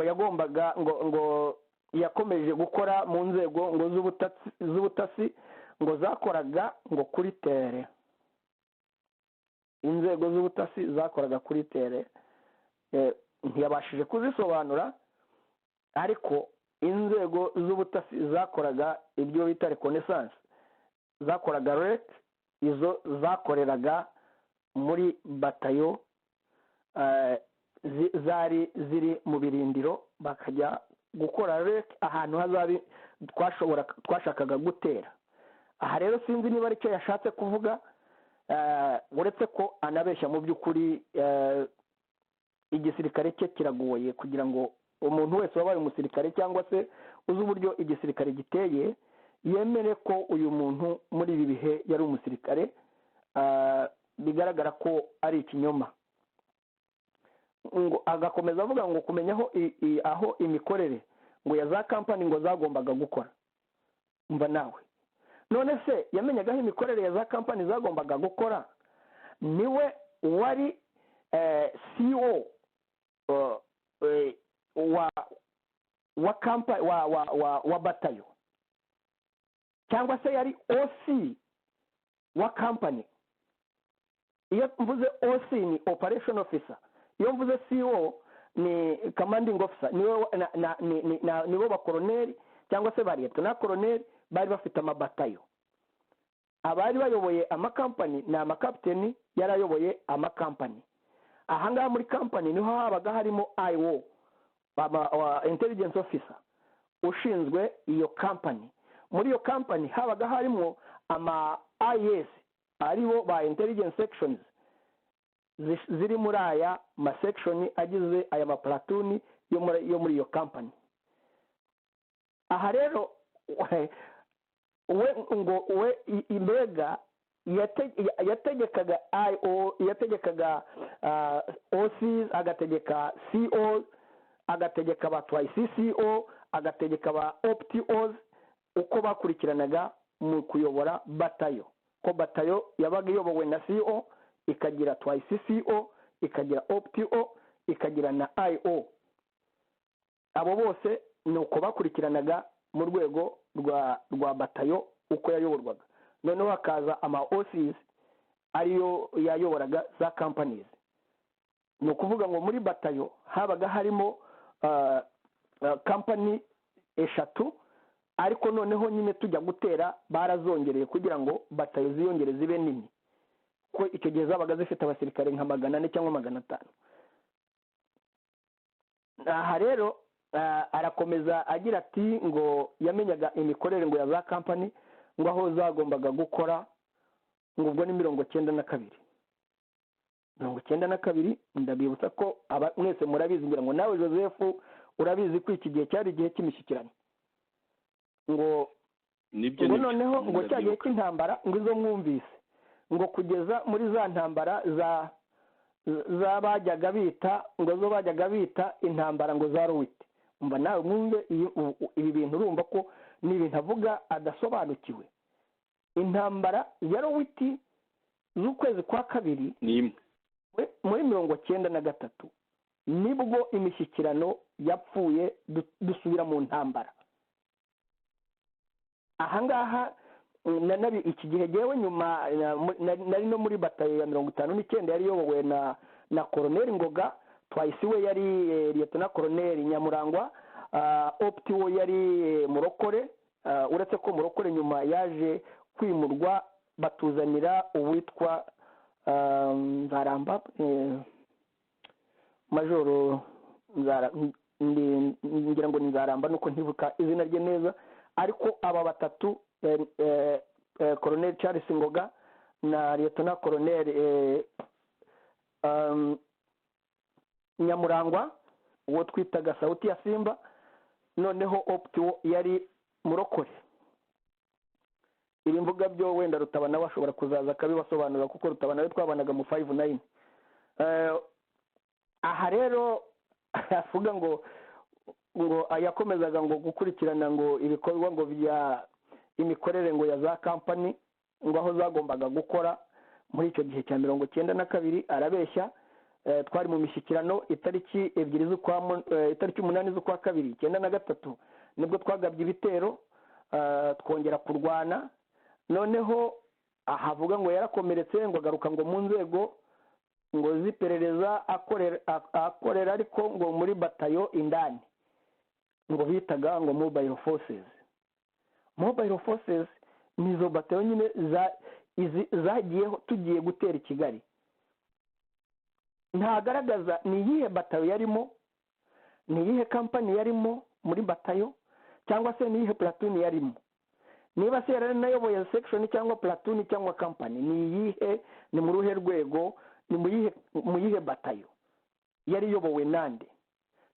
yagombaga ngo yakomeje gukora mu nzego ngo z'ubutasi ngo zakoraga ngo kuri tere. inzego z'ubutasi zakoraga kuri tere, ntiyabashije kuzisobanura, ariko inzego z'ubutasi zakoraga ibyo bita reconnaissance, zakoraga REC, izo zakoreraga muri batayo zari ziri mu birindiro, bakajya gukora REC ahantu hazabi twashakaga gutera. aha rero sinzi niba aricyo yashatse kuvuga, uretse ko anabeshya mu by'ukuri. igisirikare cye kiragoye kugira ngo umuntu wese wabaye umusirikare cyangwa se uzi uburyo igisirikare giteye yemere ko uyu muntu muri ibi bihe yari umusirikare. Bigaragara ko ari ikinyoma. ngo agakomeza avuga ngo kumenya aho imikorere ngo ya za kampani ngo zagombaga gukora. mva nawe, none se yamenyagaho imikorere ya za kampani zagombaga gukora? niwe wari CEO wa batayo, cyangwa se yari OC wa kampani? iyo mvuze OC ni operation officer, iyo mvuze CEO ni commanding officer. nibo bakoroneri cyangwa se bariyete na koroneri bari bafite amabatayo. abari bayoboye amakampani ni amakapiteni yari ayoboye amakampani. ahangaha muri kampani niho habaga harimo IO, intelligence officer, ushinzwe iyo kampani. muri iyo kampani habaga harimo ama IS, aribo ba intelligence sections ziri muri aya masekshoni agize aya maplatuni yo muri iyo kampani. aha rero we imbega yategekaga IO, yategekaga OCs, agategeka COs, agategeka abatwaye CCO, agategeka aba OPTOs, uko bakurikiranaga mu kuyobora batayo. ko batayo yabaga iyobowe na CO, ikagira twaye CCO, ikagira OPTO, ikagira na IO. abo bose ni uko bakurikiranaga mu rwego rwa batayo uko yayoborwaga. noneho hakaza ama OCs ariyo yayoboraga za companies. ni ukuvuga ngo muri batayo habaga harimo company eshatu, ariko noneho nyine tujya gutera barazongereye kugira ngo batayo ziyongere zibe nini, ko icyo gihe zabaga zifite abasirikare nka 400 cyangwa 500. aha rero arakomeza agira ati ngo yamenyaga imikorere ngo ya za company, ngo aho zagombaga gukora, ngo ubwo ni 92. ndabibutsa ko mwese murabizi, ngira ngo nawe Joseph urabizi ko iki gihe cyari igihe cy'imishyikirano. ngo noneho ngo cya gihe cy'intambara ngo izo mwumvise, ngo kugeza muri za ntambara bajyaga bita intambara ngo za Rowite. mba nawe mwumve ibi bintu, urumva ko ni ibintu avuga adasobanukiwe. intambara ya Rowite z'ukwezi kwa kabiri muri 93 nibwo imishyikirano yapfuye, dusubira mu ntambara. ahangaha iki gihe gewe nyuma nari no muri batayo ya 59 yari yobowe na koroneri Ngoga, twayisiwe yari lieutenant koroneri Nyamurangwa, OPTO yari Murokore, uretse ko Murokore nyuma yaje kwimurwa batuzanira uwitwa Nzaramba majoro ngira ngo nzaramba nuko ntibuka izina rye neza, ariko aba batatu Colonel Charles Ngoga na Lieutenant Colonel Nyamurangwa uwo twitaga Sauti ya Simba, noneho Optiwo yari Murokore. Ibi mvuga byo wenda Rutabana bashobora kuzaza akabibasobanura kuko Rutabana we twabanaga mu 59. Aha rero avuga ngo yakomezaga ngo gukurikirana ngo ibikorwa ngo bya imikorere ngo ya za company ngo aho zagombaga gukora muri icyo gihe cya 92. Arabeshya. Twari mu mishyikirano itariki 8 z'ukwa kabiri 93 nibwo twagabye ibitero twongera kurwana. Noneho ahavuga ngo yarakomeretse ngo agaruka ngo mu nzego ngo ziperereza akorera ariko ngo muri batayo indani ngo bitaga ngo mobile forces. Mobile forces nizo batayo nyine zagiye tugiye gutera i Kigali. Ntagaragaza ni iyihe batayo yarimo, ni iyihe company yarimo muri batayo, cyangwa se ni iyihe platoon yarimo. Niba se yari nayoboye section cyangwa platoon cyangwa company, ni iyihe, ni mu ruhe rwego, ni mu yihe batayo yari yobowe nande.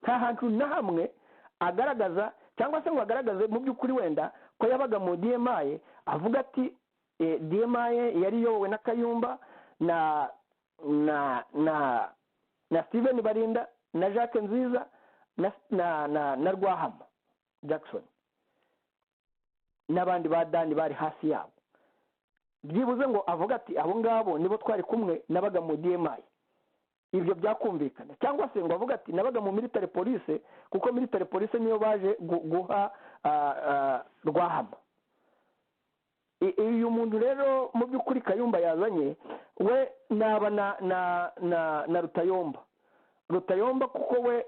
Nta hantu na hamwe agaragaza cyangwa se ngo agaragaze mu by'ukuri wenda ko yabaga mu DMI avuga ati DMI yari yobowe na Kayumba na Steven Barinda na Jacques Nziza na Rwahama Jackson n'abandi badani bari hasi yabo. Byibuze ngo avuga ati abo ngabo nibo twari kumwe nabaga mu DMI. Ibyo byakumvikana. Cyangwa se ngo avuga ati nabaga mu military police kuko military police niyo baje guha Rwahama. Uyu muntu rero mu by'ukuri Kayumba yazanye we naba na Rutayomba kuko we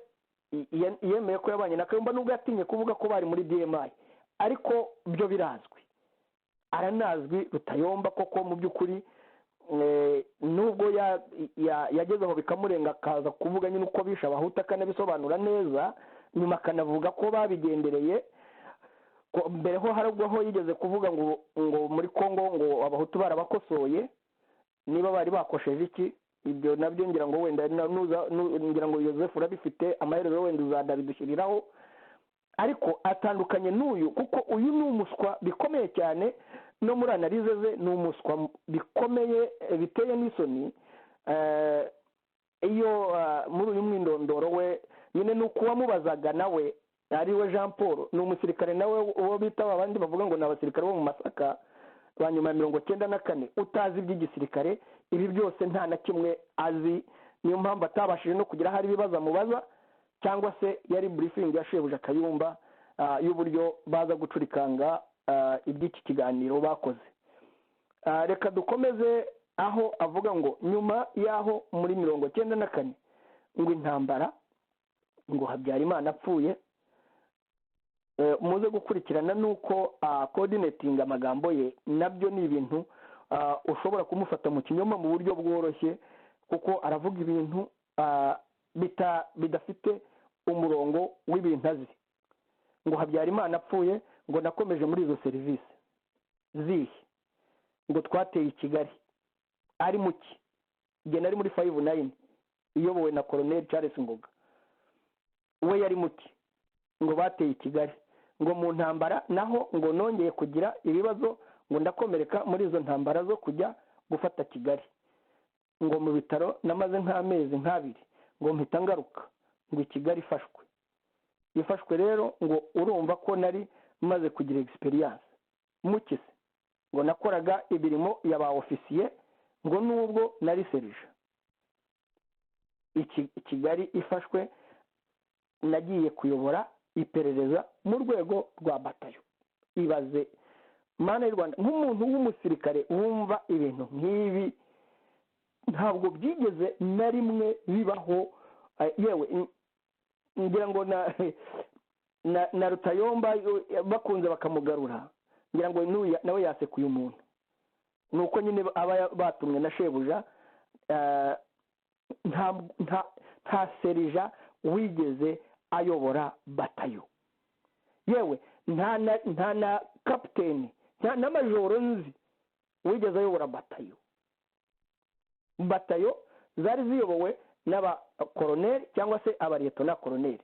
yemeye ko yabanye na Kayumba nubwo yatinye kuvuga ko bari muri DMI, ariko byo birazwi, aranazwi Rutayomba koko mu by'ukuri. Nubwo yagezeho bikamurenga akaza kuvuga nyine uko bisha abahuta akanabisobanura neza, nyuma akanavuga ko babigendereye. Mbere ho harubwo yigeze kuvuga ngo muri Kongo ngo abahutu barabakosoye, niba bari bakosheje iki ibyo nabyo ngira ngo wenda ngira ngo Joseph urabifite amaherezo wenda uzadabidushyiriraho. Ariko atandukanye n'uyu kuko uyu ni umuswa bikomeye cyane, no muri analize ze ni umuswa bikomeye biteye n'isoni. Iyo muri uyu mwindondoro we nyine nuko wamubazaga nawe ariwe Jean Paul, ni umusirikare nawe uwo bita abandi bavuga ngo ni abasirikare bo mu Masaka ba nyuma ya 94 utazi iby'igisirikare. Ibi byose nta na kimwe azi, niyo mpamvu atabashije no kugira hari ibibazo amubaza, cyangwa se yari briefing yashebuja Kayumba y'uburyo baza gucurikanga iby'iki kiganiro bakoze. Reka dukomeze aho avuga ngo nyuma yaho muri 94 ngo intambara ngo Habyarimana apfuye. Muze gukurikirana nuko coordinating amagambo ye nabyo ni ibintu ushobora kumufata mu kinyoma mu buryo bworoshye, kuko aravuga ibintu bidafite umurongo w'ibintu azi. Ngo Habyarimana apfuye ngo nakomeje muri izo serivisi zihe, ngo twateye i Kigali ari muki nge nari muri 59 iyobowe na Colonel Charles Ngoga. We yari muki ngo bateye i Kigali, ngo mu ntambara naho ngo nongeye kugira ibibazo ngo ndakomereka muri izo ntambara zo kujya gufata Kigali, ngo mu bitaro namaze nk'amezi nk'abiri ngo mpita ngaruka ngo i Kigali ifashwe rero ngo urumva ko nari maze kugira experience mukise, ngo nakoraga ibirimo y'aba officier ngo nubwo nari serije. Kigali ifashwe nagiye kuyobora iperereza mu rwego rwa batayo. Ibaze mana y'u Rwanda nk'umuntu w'umusirikare wumva ibintu nk'ibi ntabwo byigeze na rimwe bibaho. Yewe ngira ngo na Rutayomba bakunze bakamugarura, ngira ngo nawe yasekuye umuntu nuko nyine aba batumwe na shebuja nta serija wigeze ayobora batayo, yewe nta na kapiteni nta n'amajoro nzi wigeze ayobora batayo. Batayo zari ziyobowe n'abakoroneri cyangwa se abariyetona koroneri.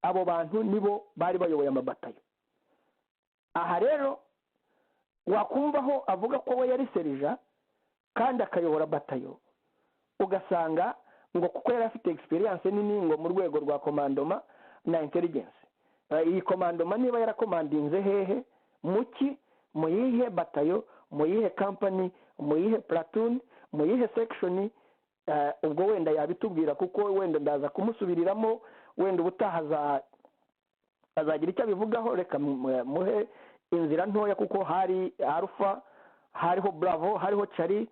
Abo bantu nibo bari bayoboye amabatayo. Aha rero wakumvaho avuga ko we yari serija kandi akayobora batayo, ugasanga ngo kuko yari afite experience nini ngo mu rwego rwa komandoma na intelligence. Iyi komandoma niba yarakomandinze hehe, muki, mu yihe batayo, mu yihe company, mu yihe platoon, mu yihe section, ubwo wenda yabitubwira kuko wenda ndaza kumusubiriramo, wenda ubutaha azagira icyo abivugaho. Reka muhe inzira ntoya kuko hari Alpha, hariho Bravo, hariho Charlie,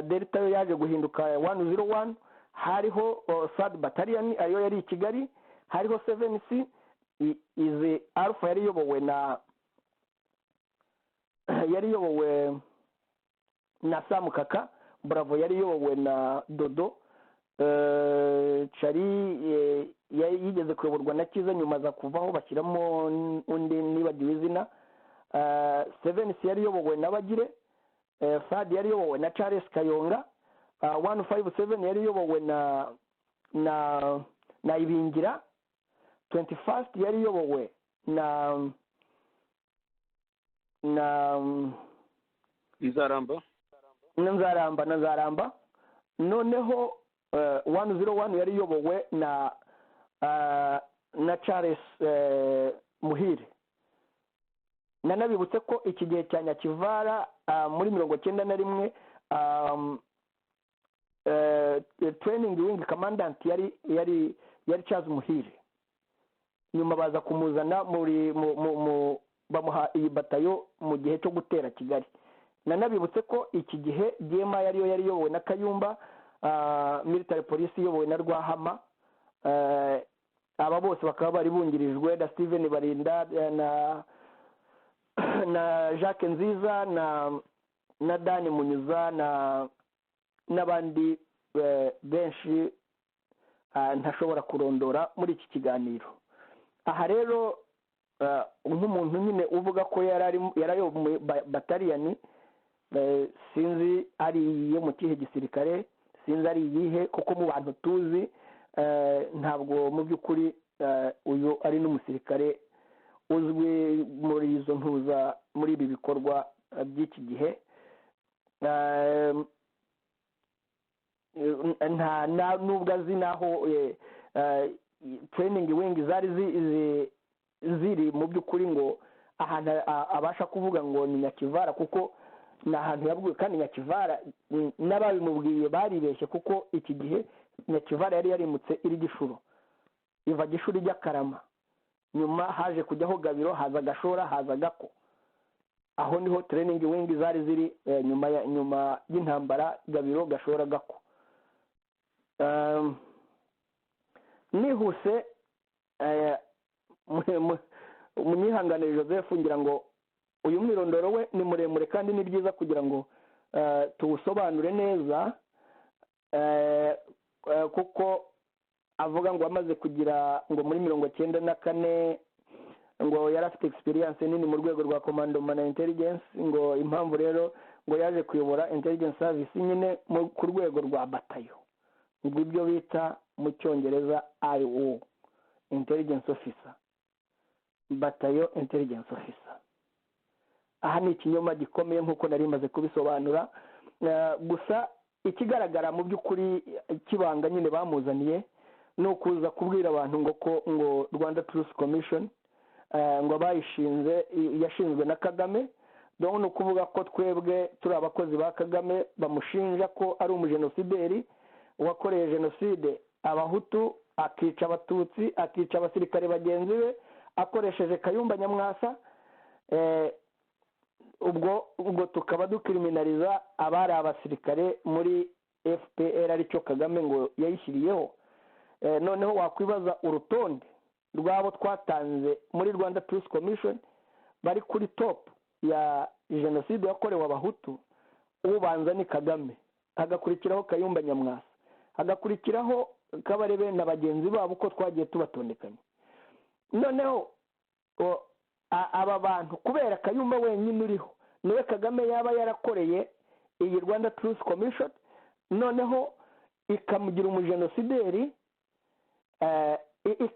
Delta yo yaje guhinduka 101, hariho Third Battalion ayo yari i Kigali, hariho 7C. Izi Alpha yari yobowe na Samukaka, Bravo yari yobowe na Dodo, Charlie yigeze kuyoborwa na Kiza nyuma aza kuvaho bashyiramo undi nibagiwe izina. 7C yari yobowe na Bagire, Third yari yobowe na Charles Kayonga, 157 yari yobowe na Ibingira, 21st yari yobowe na Nzaramba. Noneho 101 yari yobowe na Charles Muhire. Nanabibutse ko iki gihe cya Nyakivara muri 91 training wing commandant yari Charles Muhire. Nyuma baza kumuzana bamuha iyi batayo mu gihe cyo gutera Kigali. Nanabibutse ko iki gihe GMA yari yobowe na Kayumba, military police yobowe na Rwahama. Aba bose bakaba bari bungirijwe na Steven Barinda na Jacques Nziza na Dani Munyuza n'abandi benshi ntashobora kurondora muri iki kiganiro. Aha rero nk'umuntu nyine uvuga ko yarayoboye bataliyani, sinzi ari iyo mu kihe gisirikare, sinzi ari iyihe, kuko mu bantu tuzi ntabwo mu by'ukuri uyu ari n'umusirikare uzwi muri izo ntuza muri ibi bikorwa by'iki gihe. Nubwo azi naho training wing zari ziri mu by'ukuri ngo ahantu abasha kuvuga ngo ni Nyakivara, kuko ni ahantu yabwiwe. kandi Nyakivara n'ababimubwiye baribeshye, kuko iki gihe Nyakivara yari yarimutse iri Gishuro, iva Gishuro ijya Karama, nyuma haje kujyaho Gabiro, haza Gashora, haza Gako. Aho niho training wing zari ziri nyuma y'intambara, Gabiro, Gashora, Gako. Nihuse munyihanganire Joseph, ngira ngo uyu mwirondoro we ni muremure kandi ni byiza kugira ngo tuwusobanure neza, kuko avuga ngo amaze kugira ngo muri 94 ngo yari afite experience nini mu rwego rwa commandoma na intelligence, ngo impamvu rero ngo yaje kuyobora intelligence service nyine ku rwego rwa batayo, ngo ibyo bita mu Cyongereza IO, intelligence officer, batayo intelligence officer. Aha ni ikinyoma gikomeye nk'uko nari maze kubisobanura. Gusa ikigaragara mu by'ukuri kibanga nyine bamuzaniye no kuza kubwira abantu ngo Rwanda Truth Commission ngo yashinzwe na Kagame. Donc no kuvuga ko twebwe turi abakozi ba Kagame, bamushinja ko ari umujenosideri wakoreye jenoside abahutu, akica abatutsi, akica abasirikare bagenzi be akoresheje Kayumba Nyamwasa. ubwo tukaba dukriminaliza abari abasirikare muri FPR aricyo Kagame ngo yayishyiriyeho. Noneho wakwibaza urutonde rwabo twatanze muri Rwanda Truth Commission bari kuri top ya jenoside yakorewe abahutu, ubanza ni Kagame, hagakurikiraho Kayumba Nyamwasa, hagakurikiraho Kabarebe na bagenzi babo uko twagiye tubatondekanya. Noneho aba bantu kubera Kayumba wenyine uriho niwe Kagame yaba yarakoreye iyi Rwanda Truth Commission, noneho ikamugira umujenosideri,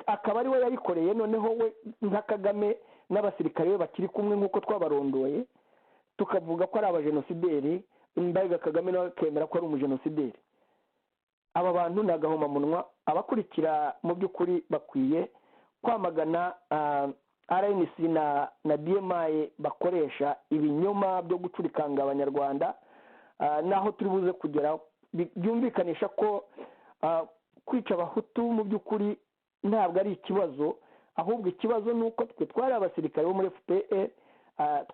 akaba ari we yayikoreye, noneho we nka Kagame n'abasirikare be bakiri kumwe nk'uko twabarondoye tukavuga ko ari abajenosideri, mbega Kagame nawe akemera ko ari umujenosideri. Aba bantu ni agahomamunwa. Abakurikira mu by'ukuri bakwiye kwamagana RNC na DMI bakoresha ibinyoma byo gucurikanga abanyarwanda, naho turi buze kugera byumvikanisha ko kwica abahutu mu by'ukuri ntabwo ari ikibazo, ahubwo ikibazo ni uko twe twari abasirikare bo muri FPR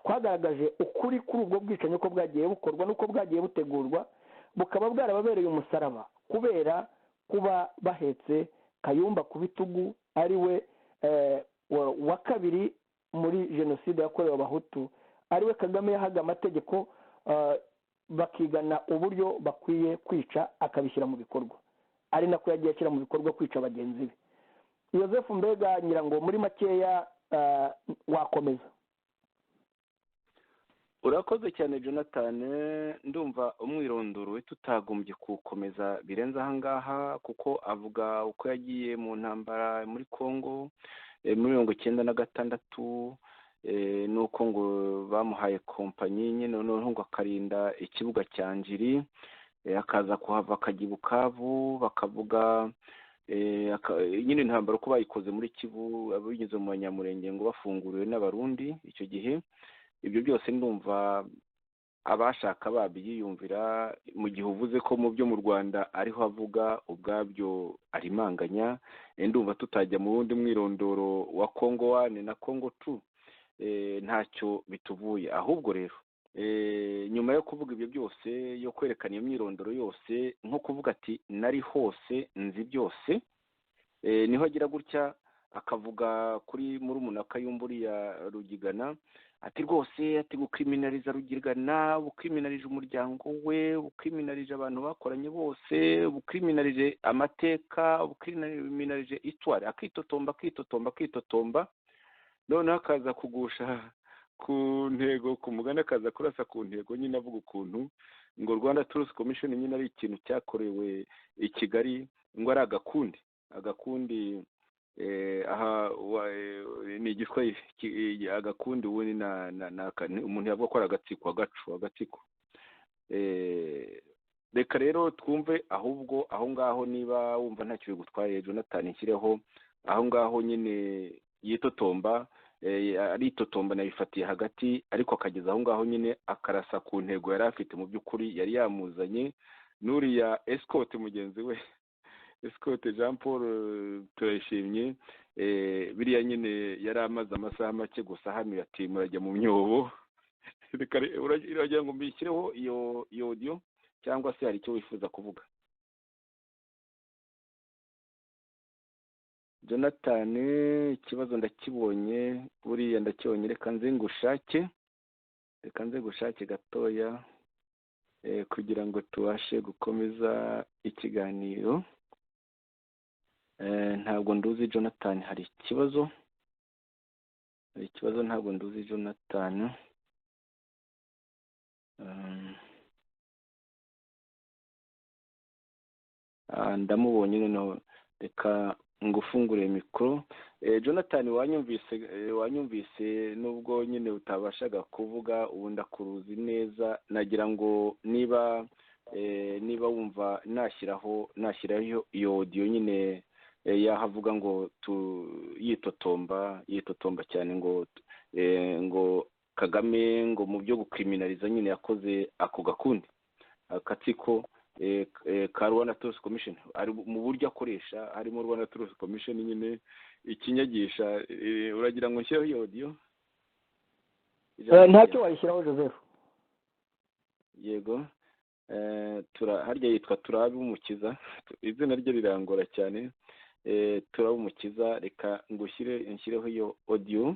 twagaragaje ukuri kuri ubwo bwicanyi uko bwagiye bukorwa n'uko bwagiye butegurwa, bukaba bwarababereye umusaraba kubera kuba bahetse Kayumba ku bitugu, ari we wa kabiri muri jenoside yakorewe abahutu, ari we Kagame yahaga amategeko bakigana uburyo bakwiye kwica akabishyira mu bikorwa, ari nako yagiye ashyira mu bikorwa kwica bagenzi be. Joseph, mbega nyirango muri makeya wakomeza. Urakoze cyane Jonathan, ndumva umwirondoro we tutagombye kukomeza birenze aha ngaha, kuko avuga uko yagiye mu ntambara muri Congo muri 1996, nuko ngo bamuhaye kompanyi nyine, noneho ngo akarinda ikibuga cya Njiri, akaza kuhava akajya i Bukavu, bakavuga nyine intambara uko bayikoze muri Kivu, abinyuze mu Banyamurenge ngo bafunguriwe n'Abarundi icyo gihe. Ibyo byose ndumva abashaka babyiyumvira, mu gihe uvuze ko mu byo mu Rwanda ariho avuga ubwabyo arimanganya. Ndumva tutajya mu wundi mwirondoro wa Congo 1 na Congo 2 ntacyo bituvuye. Ahubwo rero nyuma yo kuvuga ibyo byose, yo kwerekana iyo myirondoro yose, nko kuvuga ati nari hose nzi byose, niho agira gutya akavuga kuri murumuna Kayumba ya Rugigana ati rwose ati gukriminaliza Rugigana, bukriminalije umuryango we, bukriminalije abantu bakoranye bose, bukriminalije amateka, bukriminalije histoire, akitotomba, none akaza kugusha ku ntego, ku mugani akaza kurasa ku ntego, nyine avuga ukuntu ngo Rwanda Truth Commission nyine ari ikintu cyakorewe i Kigali, ngo ari agakundi aha ni igiswahili agakundi, ubundi umuntu yavuga ko ari agatsiko. Reka rero twumve ahubwo aho ngaho, niba wumva ntacyo bigutwaye Jonathan, nshyireho aho ngaho nyine yitotomba, aritotomba nabifatiye hagati, ariko akageza aho ngaho nyine akarasa ku ntego yari afite mu by'ukuri yari yamuzanye n'uriya Escort mugenzi we, Escort Jean Paul Turayishimye. Biriya nyine yari amaze amasaha make gusa hano, ati murajya mu myobo. Uragira ngo mbishyireho iyo audio cyangwa se hari icyo wifuza kuvuga Jonathan? Ikibazo ndakibonye, buriya ndakibonye, reka nze ngushake gatoya kugira ngo tubashe gukomeza ikiganiro. Ntabwo nduzi Jonathan, hari ikibazo ntabwo nduzi Jonathan. Ndamubonye noneho, reka ngufungure mikoro. Jonathan, wanyumvise nubwo nyine utabashaga kuvuga, ubu ndakuruzi neza. Nagira ngo niba wumva nashyiraho iyo audio nyine yahavuga ngo yitotomba cyane, ngo Kagame ngo mu byo gukriminaliza nyine yakoze ako gakundi, akatsiko ka Rwanda Truth Commission, ari mu buryo akoresha harimo Rwanda Truth Commission nyine ikinyagisha. Uragira ngo nshyireho iyo audio? Ntacyo wayishyiraho Joseph. Yego, harya yitwa Turabumukiza, izina rye rirangora cyane. Turabumukiza, reka nshyireho iyo audio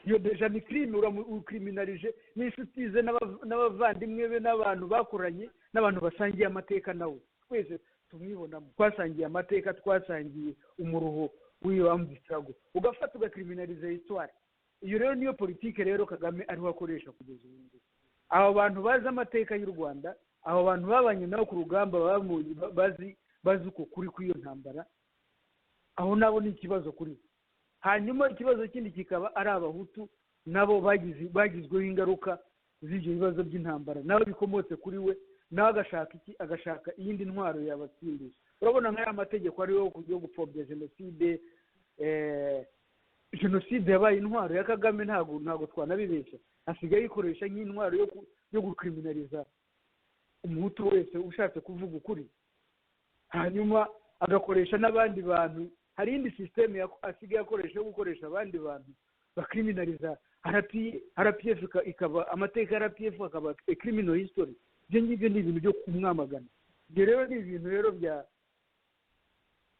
iyo deja ni crime ukriminalije n'inshuti ze n'abavandimwe be n'abantu bakoranye n'abantu basangiye amateka nawe twese tumwibonamo twasangiye amateka twasangiye umuruho w'iyo ambistrago ugafata ugakriminaliza histoire iyo rero niyo politike rero Kagame ariho akoresha kugeza ubu abo bantu bazi amateka y'u Rwanda abo bantu babanye nabo ku rugamba bazi uko kuri kw'iyo ntambara aho nabo ni ikibazo kuri hanyuma ikibazo kindi kikaba ari abahutu nabo bagizweho ingaruka z'ibyo bibazo by'intambara nabo bikomotse kuri we nawe agashaka iyindi ntwaro yabatsindisha urabona nk'aya mategeko ariyo yo gupfobya jenoside jenoside yabaye intwaro ya Kagame ntabwo twanabibeshya asigaye yikoresha nk'intwaro yo gukriminaliza umuhutu wese ushatse kuvuga ukuri hanyuma agakoresha n'abandi bantu hari indi systeme asigaye akoresha yo gukoresha abandi bantu bakriminaliza RPF ikaba amateka ya RPF akaba criminal history ibyo ngibyo ni ibintu byo kumwamagana ibyo rero ni ibintu rero bya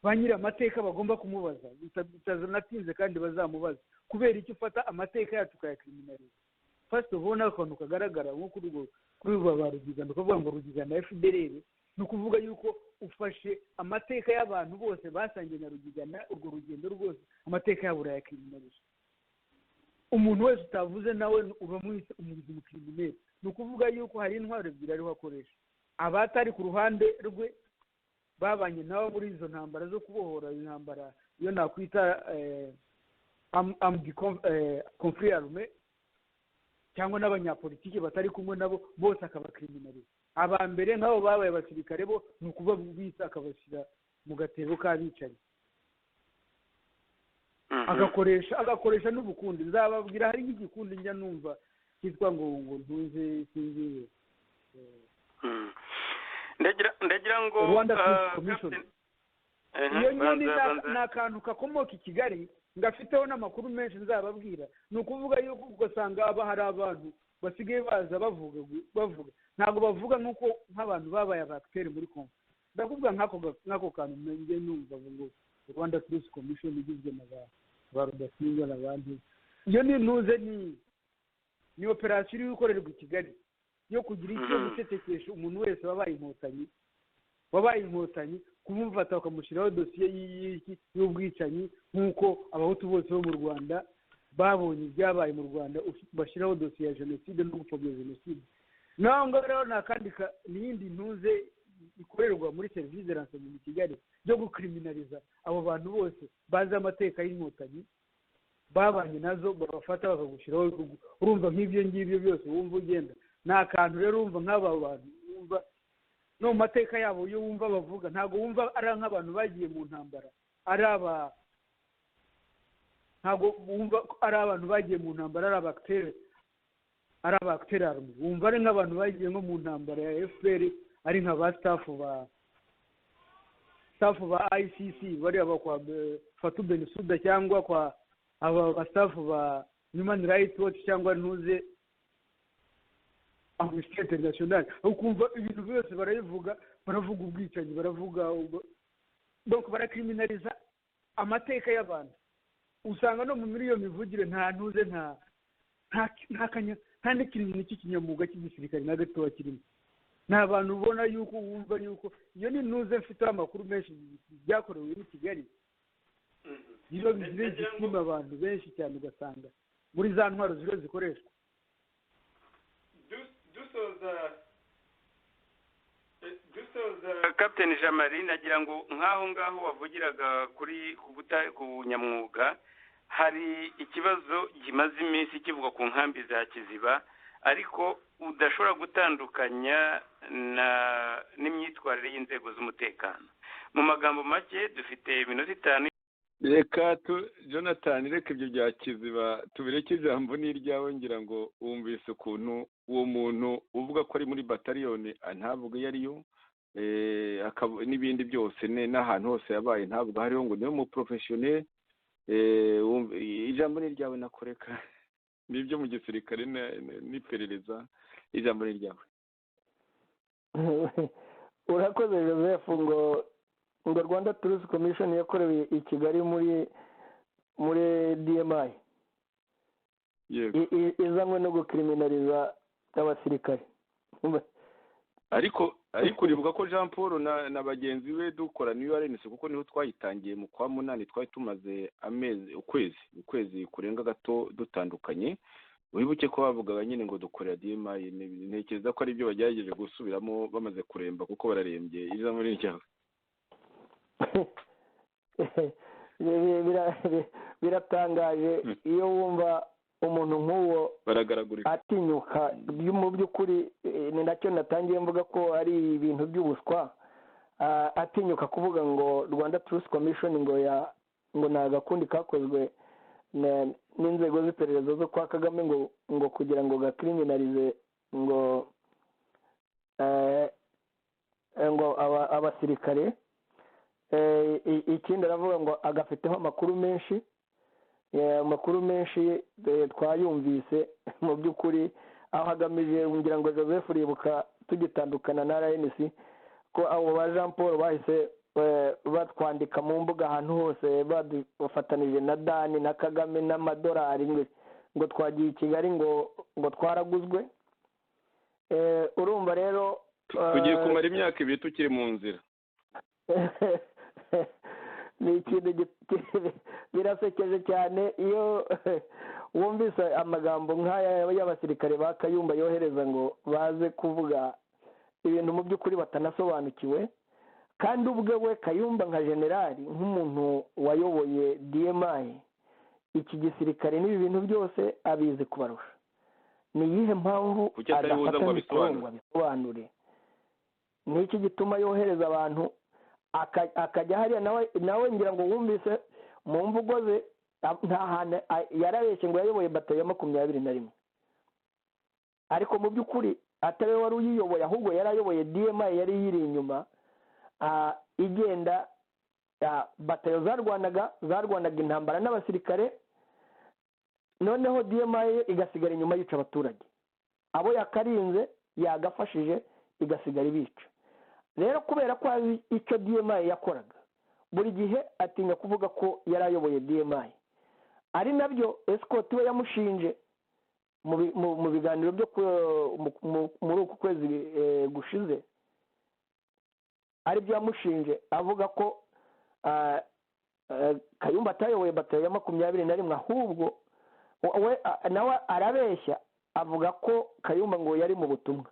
ba nyiri amateka bagomba kumubaza bitazanatinze kandi bazamubaza kubera icyo ufata amateka yacu ukayakriminaliza first of all n'akantu kagaragara nko kuri ba Rugigana ukavuga ngo Rugigana na FDLR ni ukuvuga yuko ufashe amateka y'abantu bose basangiye na Rugigana urwo rugendo rwose amateka yabo urayakriminaliza umuntu wese utavuze nawe uramwise umukriminali ni ukuvuga yuko hari intwaro ebyiri ariho akoresha abatari ku ruhande rwe babanye nabo muri izo ntambara zo kubohora intambara iyo nakwita conflit armé cyangwa n'abanyapolitiki batari kumwe nabo bose akabakriminaliza aba mbere nk'abo babaye abasirikare bo ni ukuba bita akabashyira mu gatebo k'abicanyi agakoresha n'ubukundi nzababwira hari nk'igikundi njya numva cyitwa ngo ntuze sinzi ndagira ngo Rwanda Peace Commission iyo nyine ni akantu kakomoka i Kigali ngafiteho n'amakuru menshi nzababwira ni ukuvuga yuko ugasanga hari abantu basigaye baza bavuga ntabwo bavuga nk'abantu babaye abakiteri muri Congo ndakuvuga nk'ako kantu njye numva ngo Rwanda Peace Commission igizwe na ba Rudasinga n'abandi iyo ni ntuze ni operasiyo iri gukorerwa i Kigali yo kugira icyo gucecekesha umuntu wese wabaye inkotanyi kumufata bakamushyiraho dosiye y'ubwicanyi nk'uko abahutu bose bo mu Rwanda babonye ibyabaye mu Rwanda bashyiraho dosiye ya jenoside no gupfobya jenoside naho ngaho rero n'iyindi ntuze ikorerwa muri serivisi de renseignement mu Kigali byo gukriminaliza abo bantu bose bazi amateka y'inkotanyi babanye nazo babafata bakagushyiraho urumva nk'ibyo ngibyo byose wumva ugenda ni akantu rero wumva nk'aba bantu wumva no mu mateka yabo iyo wumva bavuga ntabwo wumva ari nk'abantu bagiye mu ntambara ntabwo wumva ari abantu bagiye mu ntambara ari abakiteri army wumva ari nk'abantu bagiye nko mu ntambara ya FPR ari nka ba staff ba ICC bari kwa Fatou Bensouda cyangwa kwa aba staff ba Human Rights Watch cyangwa ntuze Amnesty International ukumva ibintu byose baravuga ubwicanyi donc barakriminaliza amateka y'abantu usanga no muri iyo mivugire nta ntuze nta n'ikintu cy'ikinyamuga cy'igisirikare na gato kirimo ni abantu ubona yuko wumva yuko iyo ni ntuze mfite amakuru menshi byakorewe muri Kigali rero bizire zituma abantu benshi cyane ugasanga muri za ntwaro ziro zikoreshwa dusoza Captain Jean-Marie nagira ngo nk'aho ngaho wavugiraga ku nyamwuga hari ikibazo kimaze iminsi kivuga ku nkambi za Kiziba ariko udashobora gutandukanya n'imyitwarire y'inzego z'umutekano mu magambo make dufite iminota 5 reka Jonathan reka ibyo bya Kiziba tubireke ijambo n'iryawe ngira ngo wumvise ukuntu uwo muntu uvuga ko ari muri bataliyoni ntavuga iyo ariyo n'ibindi byose n'ahantu hose yabaye ntavuga hariho ngo niwe mu professionnel ijambo n'iryawe nakoreka nibyo mu gisirikare n'iperereza ijambo n'iryawe urakoze Joseph ngo Rwanda Peace Commission yakorewe i Kigali muri DMI izanywe no gukriminaliza abasirikare. ariko uribuka ko Jean Paul na bagenzi be dukora New RNC kuko niho twayitangiye mu kwa munani, twari tumaze ukwezi kurenga gato dutandukanye. Wibuke ko bavugaga nyine ngo dukorera DMA, ntekereza ko ari byo bagerageje gusubiramo bamaze kuremba kuko bararembye iza muri cyangwa biratangaje iyo wumva umuntu nk'uwo atinyuka. Mu by'ukuri ni nacyo natangiye mvuga ko ari ibintu by'ubuswa. Atinyuka kuvuga ngo Rwanda Truth Commission ngo ni agakundi kakozwe n'inzego z'iperereza zo kwa Kagame ngo kugira ngo gakriminalize ngo abasirikare. Ikindi aravuga ngo agafiteho amakuru menshi twayumvise mu by'ukuri, aho agamije ngira ngo Joseph uribuka tugitandukana na RNC ko abo ba Jean Paul bahise batwandika mu mbuga ahantu hose bafatanije na Dani na Kagame n'amadolari ngo twagiye i Kigali ngo twaraguzwe. Urumva rero tugiye kumara imyaka 2 tukiri mu nzira. Ni ikintu birasekeje cyane iyo wumvise amagambo nk'aya y'abasirikare ba Kayumba yohereza ngo baze kuvuga ibintu mu by'ukuri batanasobanukiwe, kandi ubwe we Kayumba nka generali nk'umuntu wayoboye DMI iki gisirikare n'ibi bintu byose abizi kubarusha. Ni iyihe mpamvu adafata ngo abisobanure? Ni iki gituma yohereza abantu akajya hariya nawe ngira ngo wumvise mu mvugo ze nta hantu yarabeshye ngo yayoboye batayo 21, ariko mu by'ukuri atari we wari uyiyoboye, ahubwo yarayoboye DMI yari yiri inyuma igenda. Batayo zarwanaga intambara n'abasirikare, noneho DMI igasigara inyuma yica abaturage, abo yakarinze yagafashije igasigara ibica. Rero kubera ko azi icyo DMI yakoraga, buri gihe atinya kuvuga ko yarayoboye DMI, ari nabyo Escort we yamushinje mu biganiro byo muri uku kwezi gushize, ari byo yamushinje avuga ko Kayumba atayoboye batayo ya 21, ahubwo we nawe arabeshya avuga ko Kayumba ngo yari mu butumwa,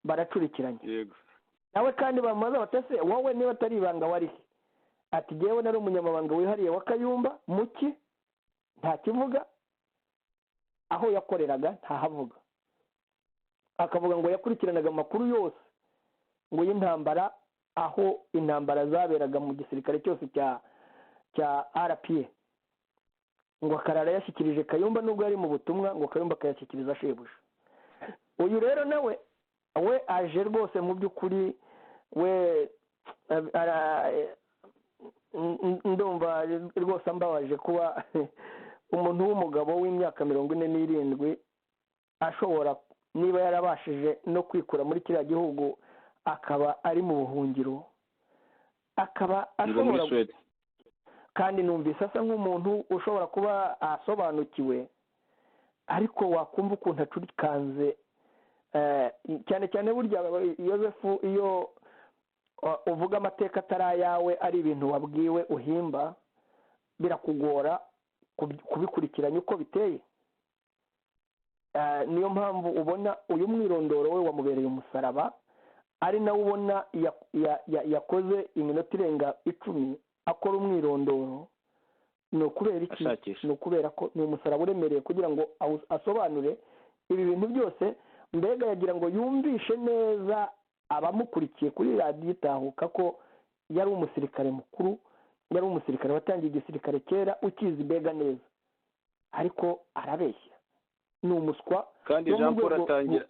baracurikiranye. Yego. Nawe kandi bamaze batese wowe niba atari ibanga wari ati jewe nari umunyamabanga wihariye wa Kayumba muki nta kivuga, aho yakoreraga ntahavuga, akavuga ngo yakurikiranaga amakuru yose ngo y'intambara, aho intambara zaberaga mu gisirikare cyose cya RPA, ngo akarara yashyikirije Kayumba nubwo yari mu butumwa, ngo Kayumba akayashyikiriza shebuja. Uyu rero nawe we aje rwose mu by'ukuri we ndumva rwose ambabaje kuba umuntu w'umugabo w'imyaka 47 ashobora niba yarabashije no kwikura muri kiriya gihugu akaba ari mu buhungiro, akaba ashobora, kandi numvise asa nk'umuntu ushobora kuba asobanukiwe, ariko wakumva ukuntu acurikanze cyane cyane. Burya Yosefu iyo uvuga amateka atari ayawe, ari ibintu wabwiwe uhimba, birakugora kubikurikiranya uko biteye. Niyo mpamvu ubona uyu mwirondoro we wamubereye umusaraba, ari nawe ubona yakoze iminota irenga 10 akora umwirondoro. Ni ukubera iki? Ni ukubera ko ni umusaraba uremereye kugira ngo asobanure ibi bintu byose, mbega yagira ngo yumvishe neza abamukurikiye kuri radiyo Itahuka ko yari umusirikare mukuru, yari umusirikare watangiye igisirikare kera ukizi mbega neza, ariko arabeshya. Ni umuswa. Kandi Jean Paul atangira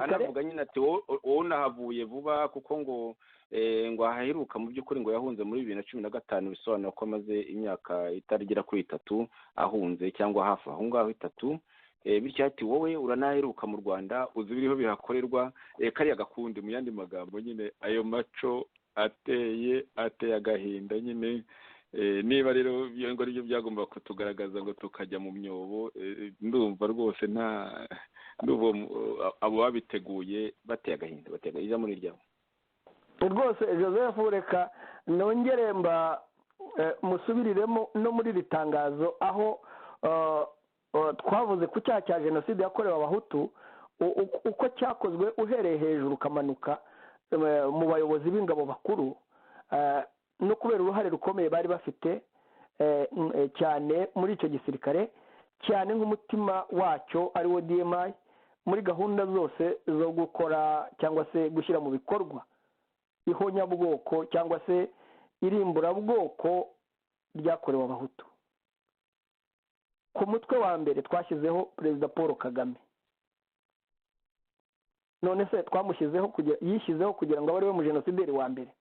anavuga nyine ati wowe unahavuye vuba kuko ngo ahaheruka mu by'ukuri ngo yahunze muri 2015, bisobanura ko amaze imyaka itagera kuri 3 ahunze cyangwa hafi aho ngaho 3. Bityo ati wowe uranaheruka mu Rwanda, uzi biriho bihakorerwa, kariya gakundi, mu yandi magambo nyine ayo maco ateye agahinda nyine. niba rero ibyo ngo aribyo byagomba kutugaragaza ngo tukajya mu myobo, ndumva rwose abo babiteguye bateye agahinda, ijya muri ryabo rwose. Joseph reka nongere musubiriremo no muri iri tangazo aho twavuze ku cyaha cya jenoside yakorewe abahutu uko cyakozwe uhereye hejuru ukamanuka mu bayobozi b'ingabo bakuru, no kubera uruhare rukomeye bari bafite cyane muri icyo gisirikare, cyane nk'umutima wacyo ari wo DMI, muri gahunda zose zo gukora cyangwa se gushyira mu bikorwa ihonyabwoko cyangwa se irimburabwoko ryakorewe abahutu. Ku mutwe wa mbere twashyizeho perezida Paul Kagame, none se yishyizeho kugira ngo abe ari we mujenosideri wa mbere.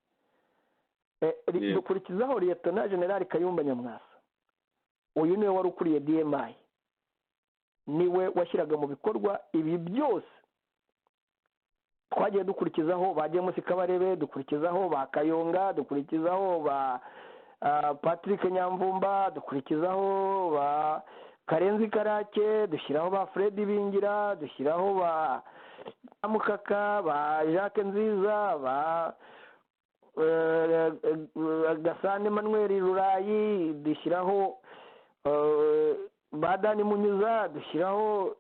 Dukurikizaho Liyetona Jenerali Kayumba Nyamwasa, uyu niwe wari ukuriye DMI, niwe washyiraga mu bikorwa ibi byose. Twagiye dukurikizaho ba James Kabarebe, dukurikizaho ba Kayonga, dukurikizaho ba Patrick Nyamvumba, dukurikizaho ba Karenzi Karake, dushyiraho ba Fred Bingira, dushyiraho ba Mukaka, ba Jacques Nziza, ba Gasane Emmanuel Rurayi, dushyiraho ba Dani Munyuza, dushyiraho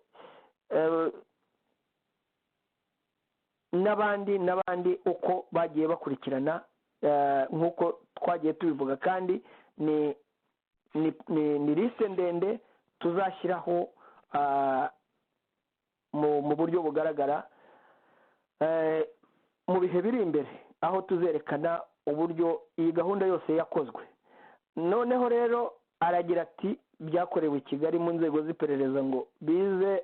n'abandi uko bagiye bakurikirana, nk'uko twagiye tubivuga, kandi ni liste ndende tuzashyiraho mu buryo bugaragara mu bihe biri imbere, aho tuzerekana uburyo iyi gahunda yose yakozwe. Noneho rero aragira ati byakorewe i Kigali mu nzego z'iperereza ngo bize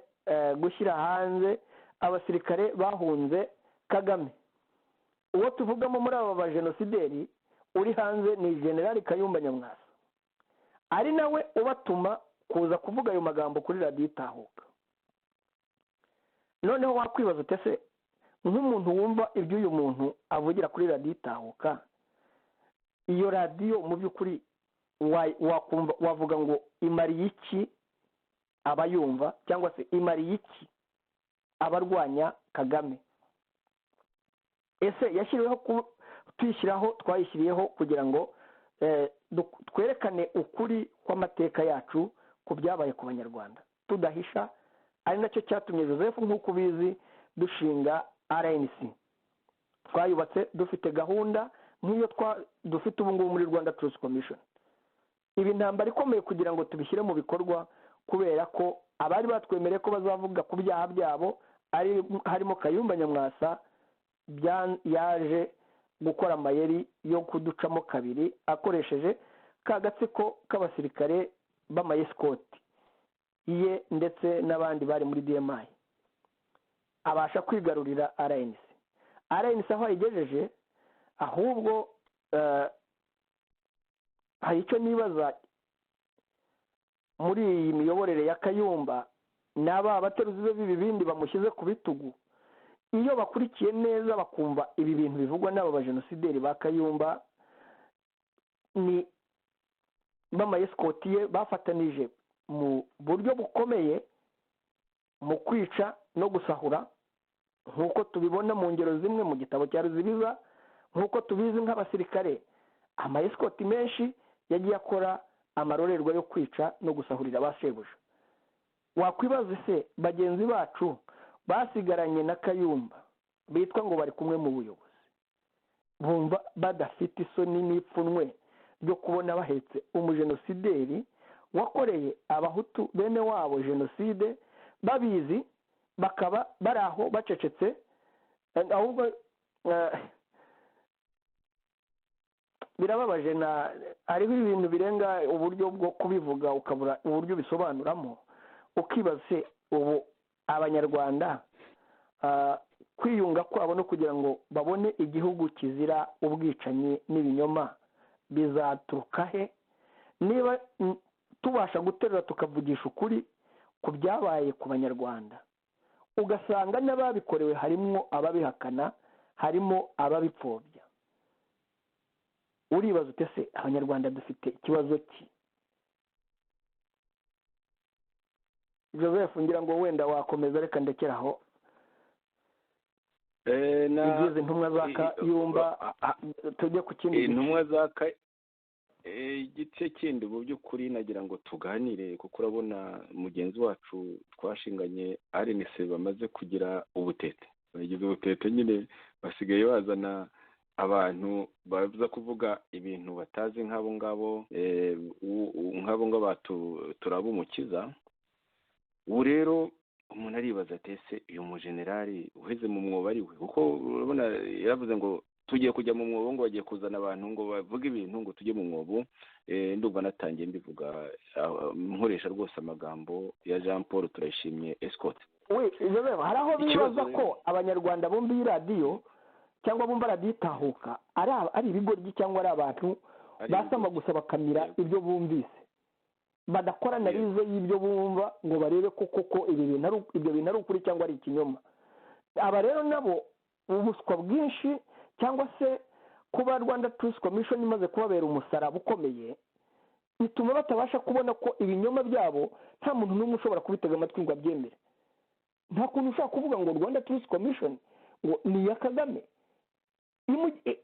gushyira hanze abasirikare bahunze Kagame. Uwo tuvugamo muri aba bajenosideri uri hanze ni Generali Kayumba Nyamwasa, ari nawe ubatuma kuza kuvuga ayo magambo kuri radiyo Itahuka. Noneho wakwibaza ute se, nk'umuntu wumva ibyo uyu muntu avugira kuri radiyo Itahuka, iyo radiyo mu by'ukuri wavuga ngo imariye iki abayumva, cyangwa se imariye iki abarwanya Kagame? Ese yashyiriweho twayishyiriyeho kugira ngo twerekane ukuri kw'amateka yacu ku byabaye ku banyarwanda tudahisha. Ari nacyo cyatumye Joseph, nk'uko ubizi, dushinga RNC. Twayubatse dufite gahunda nk'iyo dufite ubu ngubu muri Rwanda Truth Commission. Ibi ntambara ikomeye kugira ngo tubishyire mu bikorwa, kubera ko abari batwemereye ko bazavuga ku byaha byabo harimo Kayumba Nyamwasa yaje gukora amayeri yo kuducamo kabiri akoresheje ka gatsiko k'abasirikare b'amayesikoti ye ndetse n'abandi bari muri DMI, abasha kwigarurira RNC. RNC aho ayigejeje, ahubwo hari icyo nibaza muri iyi miyoborere ya Kayumba, n'aba abateruzi be b'ibibindi bamushyize ku bitugu. Iyo bakurikiye neza bakumva ibi bintu bivugwa n'aba bajenosideri ba Kayumba, ni b'amayesikoti ye bafatanije mu buryo bukomeye mu kwica no gusahura, nk'uko tubibona mu ngero zimwe mu gitabo cya Ruzibiza, nk'uko tubizi nk'abasirikare amayesikoti menshi yagiye akora amarorerwa yo kwica no gusahurira abashebuja. Wakwibaza se bagenzi bacu basigaranye na Kayumba bitwa ngo bari kumwe mu buyobozi, bumva badafite isoni n'ipfunwe ryo kubona bahetse umujenosideri wakoreye abahutu bene wabo jenoside, babizi bakaba bari aho bacecetse? Ahubwo birababaje, hariho ibintu birenga uburyo bwo kubivuga ukabura uburyo bisobanuramo, ukibaza se ubu abanyarwanda kwiyunga kwabo no kugira ngo babone igihugu kizira ubwicanyi n'ibinyoma bizaturuka he? Niba tubasha guterura tukavugisha ukuri ku byabaye ku banyarwanda, ugasanga n'ababikorewe harimo ababihakana, harimo ababipfobya, uribaza ute se abanyarwanda dufite ikibazo ki? Joseph ngira ngo wenda wakomeza, reka ndekeraho. Igize intumwa za Kayumba tujye ku kindi intumwa za igice kindi mu by'ukuri nagira ngo tuganire, kuko urabona mugenzi wacu twashinganye RNC bamaze kugira ubutete, bagize ubutete nyine, basigaye bazana abantu baza kuvuga ibintu batazi nk'abo ngabo turaba umukiza. ubu rero umuntu aribaza ati ese uyu mujenerali uheze mu mwobo ari we? kuko urabona yaravuze ngo tugiye kujya mu mwobo, ngo bagiye kuzana abantu ngo bavuge ibintu ngo tujye mu mwobo. Ndumva natangiye mbivuga nkoresha rwose amagambo ya Jean Paul Turayishimye Escort. hari aho bibaza ko abanyarwanda bumva iyi radiyo cyangwa bumva radiyo itahuka ari ibigoryi cyangwa ari abantu basama gusa bakamira ibyo bumvise, badakora analize y'ibyo bumva ngo barebe koko ibyo bintu ari ukuri cyangwa ari ikinyoma. Aba rero nabo ubuswa bwinshi cyangwa se kuba Rwanda Truth Commission imaze kubabera umusaraba ukomeye, bituma batabasha kubona ko ibinyoma byabo nta muntu n'umwe ushobora kubitega amatwi ngo abyemere. Nta kuntu ushobora kuvuga ngo Rwanda Truth Commission ngo ni iya Kagame,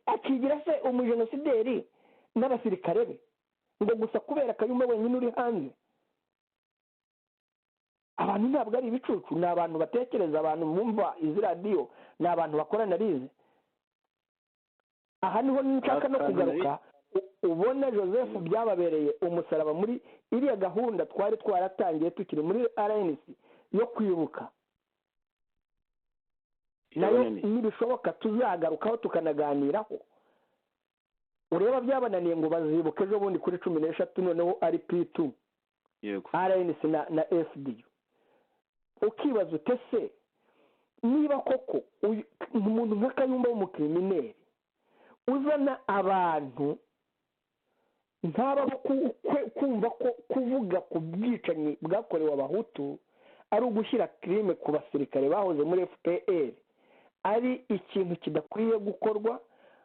akigira se umujenosideri n'abasirikare be ngo gusa kubera Kayumba wenyine uri hanze. Abantu ntabwo ari ibicucu, ni abantu batekereza, abantu bumva izi radiyo, ni abantu bakora analize. Aha niho nshaka no kugaruka, ubona Joseph byababereye umusaraba muri iriya gahunda twari twaratangiye tukiri muri RNC yo kwibuka. Nayo nibishoboka tuzagarukaho tukanaganiraho. Ureba byabananiye ngo bazibuke ejo bundi kuri 13 noneho ari P2 yego RNC na FDU. Ukibaza ute se niba koko umuntu nka Kayumba w'umukrimineri uzana abantu ntaba kumva ko kuvuga ku bwicanyi bwakorewe abahutu ari ugushyira crime ku basirikare bahoze muri FPR ari ikintu kidakwiye gukorwa,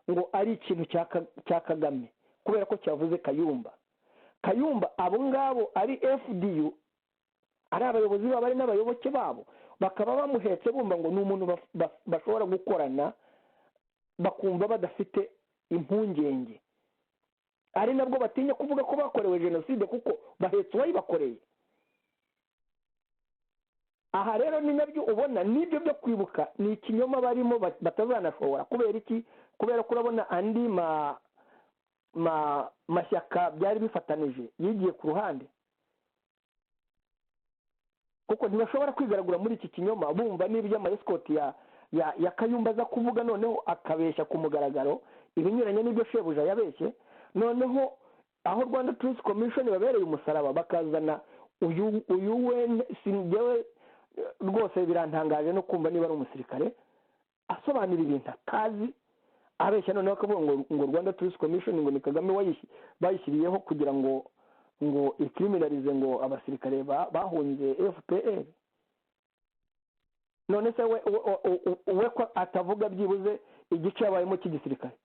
ngo ari ikintu cya Kagame kubera ko cyavuze Kayumba abo ngabo ari FDU, ari abayobozi babo ari n'abayoboke babo, bakaba bamuhetse bumva ngo ni umuntu bashobora gukorana, bakumva badafite impungenge. Ari nabwo batinya kuvuga ko bakorewe jenoside kuko bahetse uwayibakoreye. Aha rero ni nabyo ubona n'ibyo byo kwibuka ni ikinyoma barimo batazanashobora. Kubera iki? Kubera ko urabona andi mashyaka byari bifatanije yigiye ku ruhande, kuko ntibashobora kwigaragura muri iki kinyoma bumva n'ibyo amaescort ya Kayumba aza kuvuga, noneho akabeshya ku mugaragaro ibinyuranye n'ibyo shebuja yabeshye. Noneho aho Rwanda Truth Commission babereye umusaraba bakazana uyu we singewe rwose birantangaje no kumva niba ari umusirikare asobanura ibintu atazi, abeshya noneho akavuga ngo Rwanda Truth Commission ngo ni Kagame bayishyiriyeho kugira ngo ikriminalize ngo abasirikare bahunze FPR. None se we ko atavuga byibuze igice yabayemo cy'igisirikare,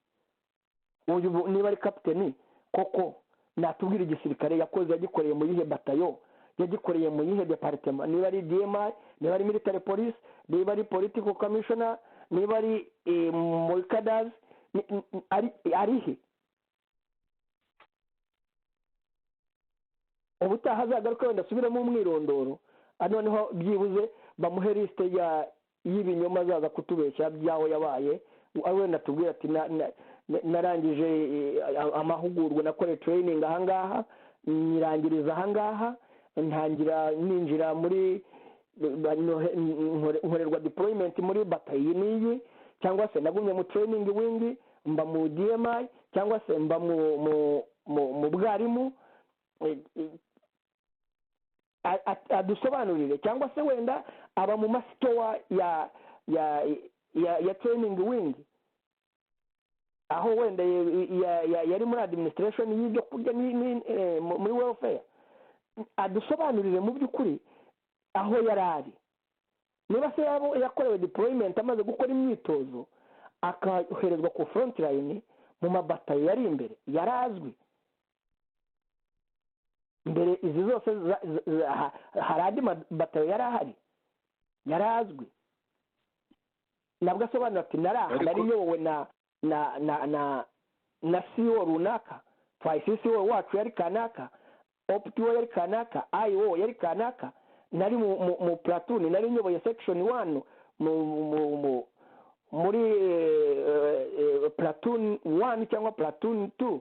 uyu niba ari kapiteni koko natubwira igisirikare yakoze, yagikoreye mu yihe batayo, yagikoreye mu yihe departement, niba ari DMI, niba ari military police, niba ari political commissioner, niba ari muri cadres, arihe? Ubutaha azagaruka wenda asubiremo umwirondoro, noneho byibuze bamuhe liste y'ibinyoma azaza kutubeshya byaho yabaye. Wenda tubwira ati narangije amahugurwa, nakoreye training ahangaha, nyirangiriza ahangaha, ninjira muri nkorerwa deployment muri batayi niyi, cyangwa se nagumye mu training wing, mba mu DMI, cyangwa se mba mu bwarimu. Adusobanurire, cyangwa se wenda aba mu masitowa ya training wing, aho wenda yari muri administration y'ibyo kurya muri welfare. Adusobanurire mu by'ukuri aho yari ari, niba se yakorewe deployment amaze gukora imyitozo akaherezwa ku front line mu mabatayo yari imbere yari azwi mbere izi zose hari andi mabatayo yari ahari yari azwi nabwo asobanura ati nari yowe na CEO runaka CEO wacu yari kanaka optiwo yari kanaka IO yari kanaka nari mu platoon nari nyoboye section 1 muri platoon 1 cyangwa platoon 2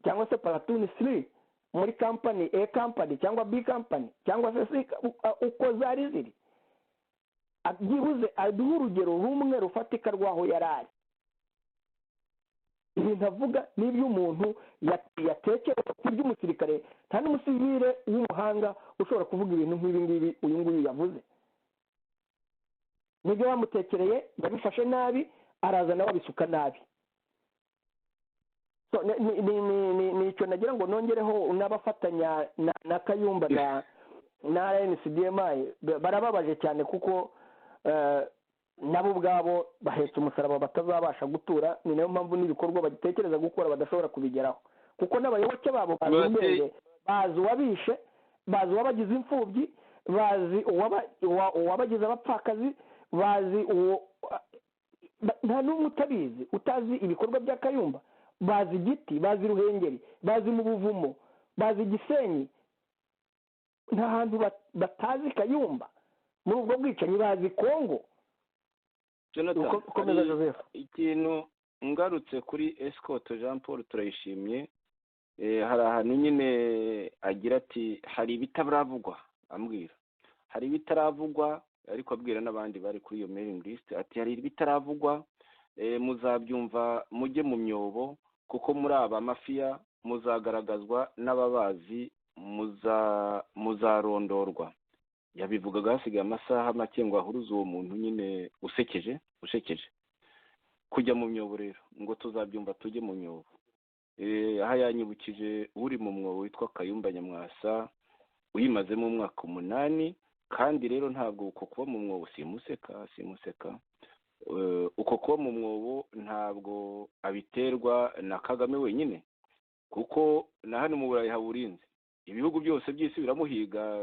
cyangwa se platoon 3 muri company A company cyangwa B company cyangwa se C uko zari ziri byibuze aduha urugero rumwe rufatika rwaho yari ari ibintu avuga n'ibyo umuntu yatekereza ku by'umusirikare nta n'umusivile w'umuhanga ushobora kuvuga ibintu nk'ibi ngibi uyu nguyu yavuze nibyo bamutekereye yabifashe nabi araza nawe abisuka nabi ni icyo nagira ngo nongereho n'abafatanya na Kayumba na NCDMI barababaje cyane kuko nabo ubwabo bahetse umusaraba batazabasha gutura ni nayo mpamvu n'ibikorwa bagitekereza gukora badashobora kubigeraho kuko n'abayoboke babo bazi uwabishe bazi uwabagize imfubyi bazi uwabagize abapfakazi bazi nta n'umwe utabizi utazi ibikorwa bya Kayumba bazi Igiti bazi Ruhengeri bazi mu Buvumo bazi Gisenyi nta hantu batazi Kayumba muri ubwo bwicanyi bazi Kongo. Jonathan ikintu ngarutse kuri Escort Jean Paul turayishimye hari ahantu nyine agira ati hari ibitaravugwa ambwira hari ibitaravugwa ariko abwira n'abandi bari kuri iyo mailing list ati hari ibitaravugwa muzabyumva mujye mu myobo kuko muri aba mafiya muzagaragazwa n'ababazi muzarondorwa yabivugaga hasigaye amasaha make ngo ahuruze uwo muntu nyine ushekeje kujya mu myobo rero ngo tuzabyumva tujye mu myobo aha yanyibukije uri mu mwobo witwa Kayumba Nyamwasa uyimazemo umwaka 8 kandi rero ntabwo uko kuba mu mwobo simuseka uko kuba mu mwobo ntabwo abiterwa na Kagame wenyine kuko na hano mu Burayi haburinze ibihugu byose by'isi biramuhiga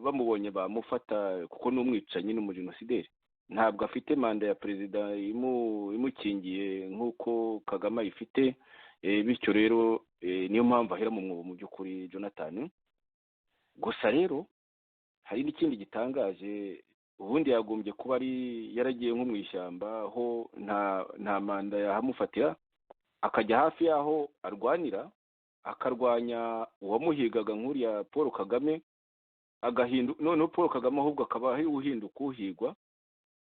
bamubonye bamufata kuko n'umwicanyi n'umujenosideri ntabwo afite manda ya perezida imukingiye nk'uko Kagame ayifite bityo rero niyo mpamvu ahera mu mwobo mu by'ukuri Jonathan gusa rero hari n'ikindi gitangaje ubundi yagombye kuba ari yaragiye nko mu ishyamba aho nta manda yahamufatira akajya hafi y'aho arwanira akarwanya uwamuhigaga nk'uriya Paul Kagame noneho Paul Kagame ahubwo akaba ari uhinduka uhigwa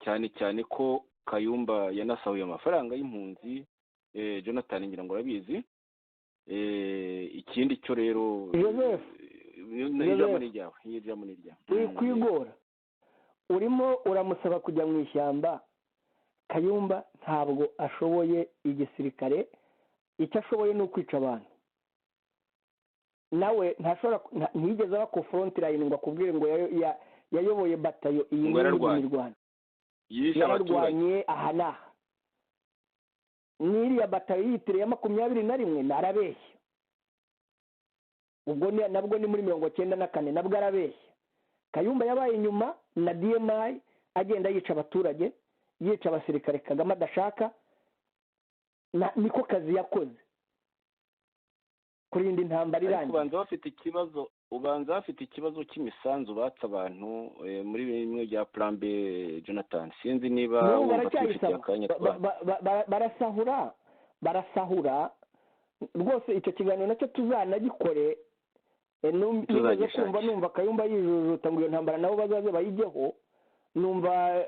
cyane cyane ko Kayumba yanasahuye amafaranga y'impunzi Jonathan ngira ngo arabizi ikindi cyo rero ijambo ni ryawe kwigora urimo uramusaba kujya mu ishyamba Kayumba ntabwo ashoboye igisirikare icyo ashoboye ni ukwica abantu nawe ntiyigeze aba ku front line ngo akubwire ngo yayoboye batayo iyi mu Rwanda yararwanye aha n'aha n'iriya batayo yitiriye 21 narabeshya ubwo nabwo ni muri 94 nabwo arabeshya Kayumba yabaye inyuma na DMI agenda yica abaturage yica abasirikare Kagame adashaka niko kazi yakoze kurinda intambara irangiye ubanza bafite ikibazo cy'imisanzu batsa abantu muri bimwe bya plan B Jonathan sinzi niba barasahura rwose icyo kiganiro nacyo tuzanagikore nigeze kumva numva Kayumba yijujuta ngo iyo ntambara nabo bazaze bayijyeho numva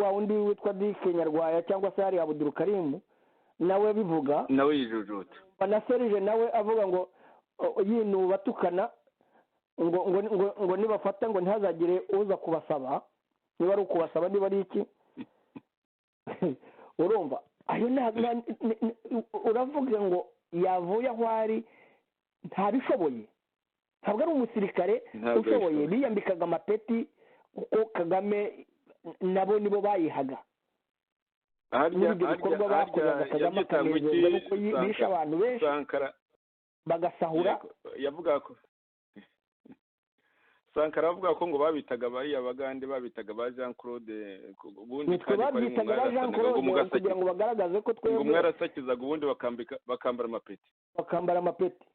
wa undi witwa Dike Nyarwaya cyangwa se hari Abdul Karim nawe bivuga nawe yijujuta na Serge nawe avuga ngo yinuba tukana ngo nibafata ngo ntihazagire uza kubasaba niba ari ukubasaba niba ari iki urumva ayo uravuga ngo yavuye aho ari ntabishoboye ntabwo ari umusirikare ushoboye biyambikaga amapeti kuko Kagame nabo nibo bayihaga muri ibyo bikorwa bakoraga Kagame akanezerwa nuko bishe abantu benshi bagasahura. yavuga ko Sankara avuga ko ngo babitaga bariya bagande babitaga ba Jean Claude ubundi kandi babitaga ba Jean Claude kugira ngo bagaragaze ko twebwe mwarasakizaga ubundi bakambara amapeti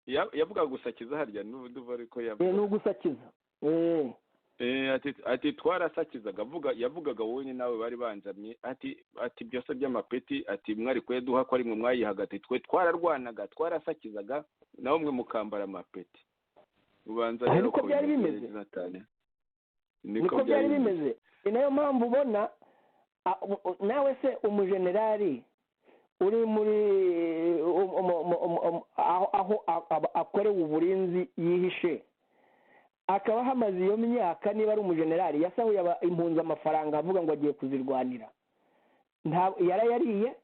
yavuga gusakiza harya n'uvuga ariko yavuga no gusakiza ati twarasakizaga yavugaga wowe ni nawe bari banjamye ati byose by'amapeti ati mwari kweduha ko ari mwe mwayihaga ati twe twararwanaga twarasakizaga naho mwe mukambara amapeti ubanza rero niko byari bimeze niko byari bimeze. Ni nayo mpamvu ubona nawe se umujenerali uri muri aho akorewe uburinzi yihishe akaba hamaze iyo myaka, niba ari umujenerali yasahuye impunzi amafaranga avuga ngo agiye kuzirwanira, yarayariye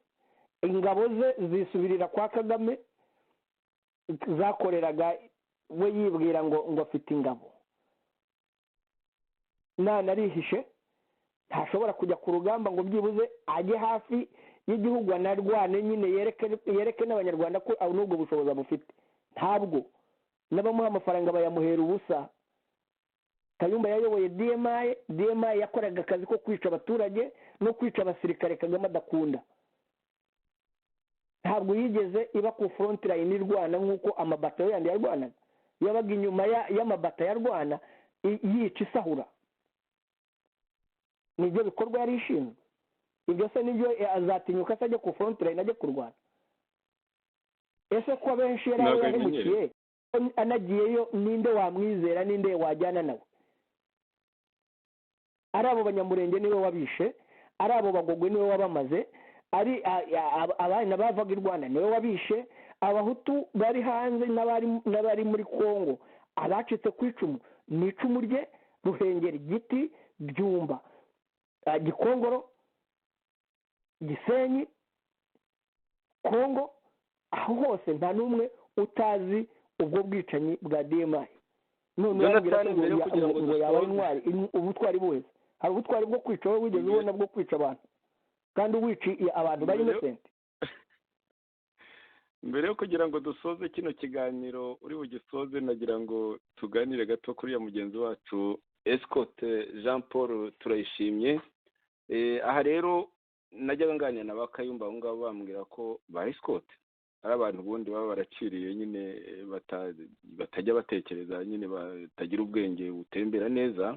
ingabo ze zisubirira kwa Kagame zakoreraga we yibwira ngo afite ingabo, narihishe ntashobora kujya ku rugamba ngo byibuze ajye hafi y'igihugu anarwane nyine yereke n'abanyarwanda ko n'ubwo bushobozi bufite. Ntabwo n'abamuha amafaranga bayamuhera ubusa. Kayumba yayoboye DMI yakoraga akazi ko kwica abaturage no kwica abasirikare Kagame adakunda. Ntabwo yigeze iba ku front line irwana nk'uko amabato yandi yarwanaga, yabaga inyuma y'amabata yarwana yica isahura. Nibyo bikorwa yari ishinzwe. Ibyo se nibyo azatinyuka se ajya ku front line ajya kurwana? Ese ko benshi yarahemukiye anagiyeyo, ninde wamwizera, ninde wajyana nawe? Ari abo Banyamurenge niwe wabishe, ari abo Bagogwe niwe wabamaze, ari abana bavaga i Rwanda niwe wabishe, Abahutu bari hanze n'abari muri Kongo abacitse ku icumu ni icumu rye, Ruhengeri, Giti, Byumba, Gikongoro, Gisenyi, Kongo, aho hose nta n'umwe utazi ubwo bwicanyi bwa DMI. None ngo yaba intwari, ubutwari buheze. Hari ubutwari bwo kwica, wowe wigeze ubona bwo kwica abantu kandi uwiciye abantu bari innocent? Mbere yo kugira ngo dusoze kino kiganiro uri bugisoze, nagira ngo tuganire gato kuri ya mugenzi wacu Escote Jean Paul Turayishimye. Aha rero najyaga nganira na Bakayumba aho ngabo bambwira ko ba Escote ari abantu ubundi baba baraciriye nyine batajya batekereza, nyine batagira ubwenge butembera neza.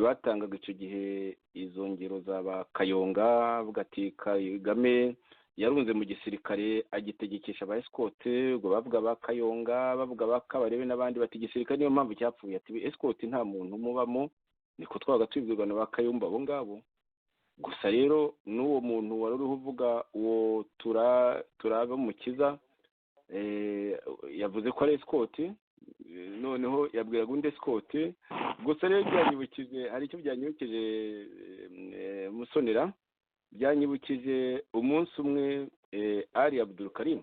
Batangaga icyo gihe izo ngero za Bakayonga avuga ati Kagame yarunze mu gisirikare agitegekesha ba Escote, ubwo bavuga Bakayonga, bavuga Bakabarebe n'abandi bati igisirikare niyo mpamvu cyapfuye, ati Escote nta muntu mubamo. Niko twaga twibwirwa na Bakayumba abo ngabo. Gusa rero n'uwo muntu wari uriho uvuga uwo turaba Mukiza yavuze ko ari Escote, noneho yabwiraga undi Escote. Gusa rero byanyibukije, hari icyo byanyibukije Musonera, byanyibukije umunsi umwe Ali Abdul Karim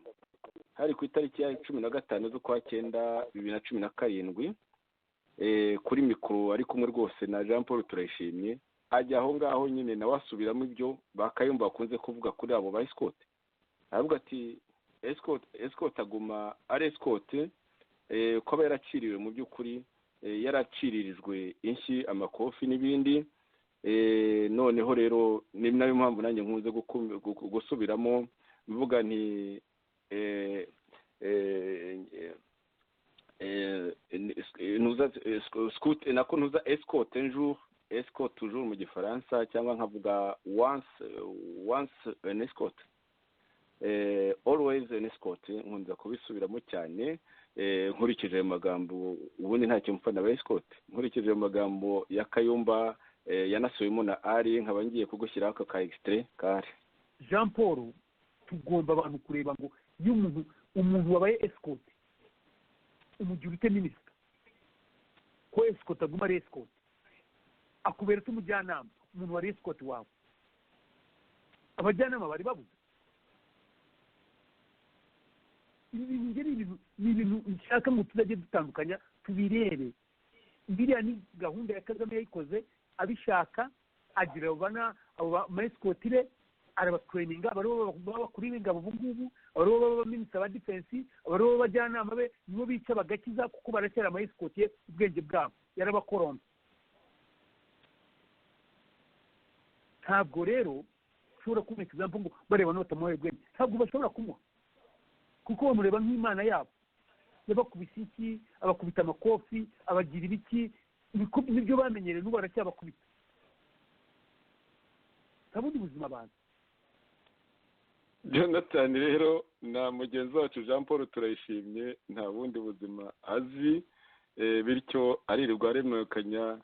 hari ku itariki ya 15 z'ukwa 9 2017 kuri mikoro ari kumwe rwose na Jean Paul Turayishimye, ajya aho ngaho nyine nawe asubiramo ibyo Bakayumba bakunze kuvuga kuri abo ba Escote. Aravuga ati Escote aguma ari Escote ko aba yaraciriwe mu by'ukuri, yaraciririjwe inshyi, amakofi n'ibindi. Noneho rero ni nayo mpamvu nanjye nkunze gusubiramo mvuga nti ntuza Escote un jour, Escote toujours mu gifaransa, cyangwa nkavuga once an Escote, always an Escote. Nkunze kubisubiramo cyane nkurikije ayo magambo, ubundi ntacyo mpfa na ba Escote. Nkurikije ayo magambo ya Kayumba yanasubiyemo na Ali, nkaba ngiye kugushyiraho aka ka extrait kare. Jean Paul, tugomba abantu kureba ngo iyo umuntu wabaye Escote umugira ute minisita, ko Escote aguma ari Escote, akubera umujyanama, umuntu wari Escote wawe. Abajyanama bari babuze. Ibi ni ibintu nshaka ngo tuzajye dutandukanya tubirebe. Biriya ni gahunda ya Kagame yayikoze abishaka agira abo maesikotire arabatreyininga abaribo baba bakuru b'ingabo ubu ngubu abaribo baba minisita ba defense abaribo b'abajyanama be nibo bica bagakiza kuko baracyari amaesikotiye ubwenge bwabo yarabakorombe. Ntabwo rero ushobora kumuha example ngo bareba n'abatamuhaye ubwenge, ntabwo bashobora kumuha kuko bamureba nk'imana yabo. Yabakubise iki, abakubita amakofi, abagira ibiki, nibyo bamenyereye n'ubu baracyabakubita. Nta bundi buzima abantu. Jonathan rero na mugenzi wacu Jean Paul turayishimye, nta bundi buzima azi, bityo aririrwa aremekanya.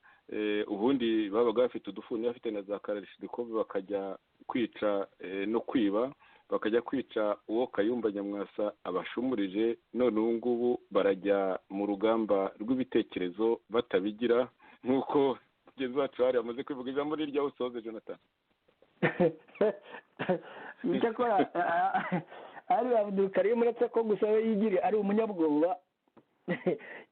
Ubundi babaga bafite udufuni bafite na za kararishidikovi bakajya kwica no kwiba, bakajya kwica uwo Kayumba Nyamwasa abashumurije. None ubu ngubu barajya mu rugamba rw'ibitekerezo batabigira, nk'uko mugenzi wacu hari amaze kwivuga. Ijambo ni iryawe usoze Jonathan. Icyakora ari Abdulkarim uretse ko gusa we yigiriye ari umunyabwoba,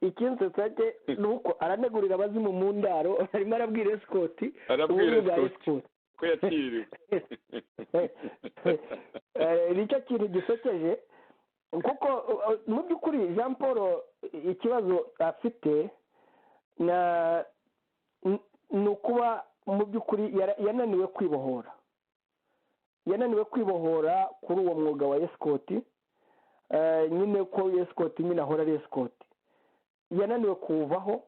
ikinsetsa cye ni uko aranegurira abazimu mu ndaro, arimo arabwira esikoti ko yatiriwe. Nicyo kintu gisekeje kuko mu by'ukuri Jean Paul ikibazo afite ni ukuba mu by'ukuri yananiwe kwibohora kuri uwo mwuga wa esikoti. Nyine ko esikoti nyine ahora ari esikoti, yananiwe kuwuvaho.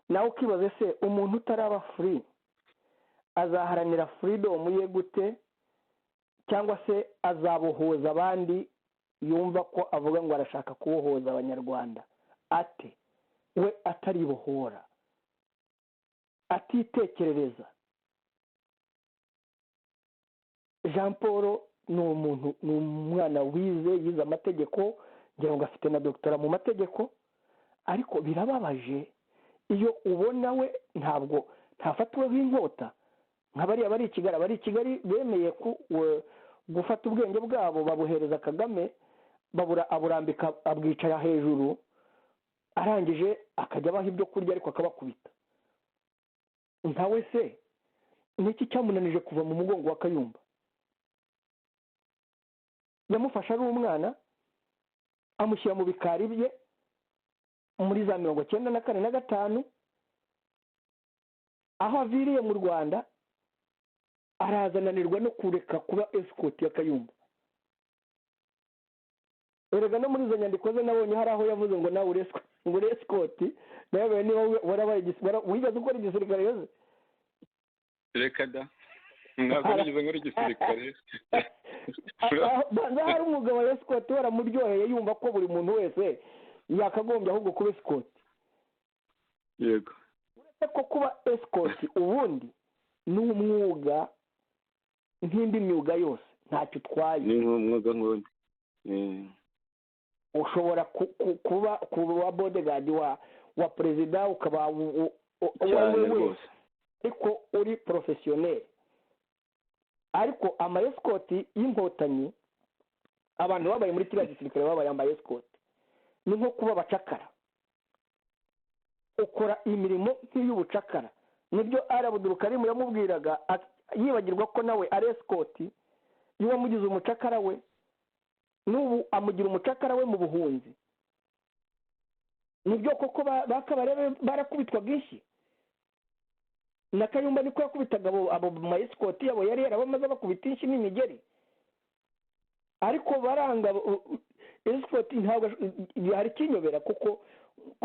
Nawe ukibaza se umuntu utaraba free azaharanira freedom ye gute, cyangwa se azabohoza abandi yumva ko avuga ngo arashaka kubohoza abanyarwanda ate we ataribohora, atitekerereza? Jean Paul ni umuntu, ni umwana yize amategeko, ngira ngo afite na doctora mu mategeko, ariko birababaje iyo ubona we ntabwo ntafatiweho inkota nka bariya bari i Kigali bemeye gufata ubwenge bwabo babuhereza Kagame, aburambika abwicara hejuru, arangije akajya abaha ibyo kurya ariko akabakubita. Ntawe se niki cyamunanije kuva mu mugongo wa Kayumba? Yamufasha ari umwana, amushyira mu bikari bye muri za 1994 na 5, aho aviriye mu Rwanda arazananirwa no kureka kuba esikoti ya Kayumba. Erega no muri izo nyandiko ze nabonye hari aho yavuze ngo nawe uri esikoti, nawe niba warabaye wigeze ukora igisirikare yose. Reka da, ntabwo nigeze nkora igisirikare. Banza hari umugabo wa esikoti waramuryoheye yumva ko buri muntu wese yakagombye ahubwo kuba esikoti. Yego. Uretse ko kuba esikoti ubundi ni umwuga nk'indi myuga yose, ntacyo utwaye. Ni umwuga nk'undi. Ushobora kuba bodyguard wa perezida, ukaba wowe wese ariko uri professionnel. Ariko ama esikoti y'inkotanyi, abantu babaye muri kiriya gisirikare babaye ama esikoti, ni nko kuba abacakara, ukora imirimo nk'iy'ubucakara. Nibyo Abdulkarim yamubwiraga, yibagirwa ko nawe ari esikoti, iyo wamugize umucakara we n'ubu amugira umucakara we mu buhunzi. Nibyo koko bakabarebe barakubitwa bwinshi, na Kayumba niko yakubitaga abo maesikoti yabo yari yarabamaze bakubita inshi n'imigeri, ariko baranga esikoti. Ntabwo hari kinyobera kuko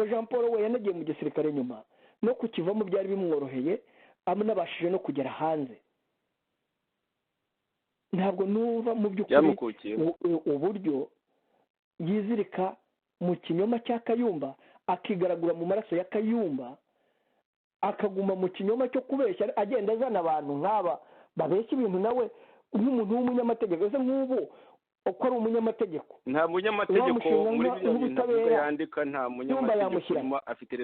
Jean Paul we yanagiye mu gisirikare nyuma no kukivamo byari bimworoheye, amunabashije no kugera hanze. Ntabwo numva mu by'ukuri uburyo yizirika mu kinyoma cya Kayumba, akigaragura mu maraso ya Kayumba, akaguma mu kinyoma cyo kubeshya, agenda azana abantu nk'aba babeshya ibintu nawe nk'umuntu w'umunyamategeko. Ese nk'ubu uko ari umunyamategeko, nta munyamategeko muri biriya yandika, nta munyamategeko afite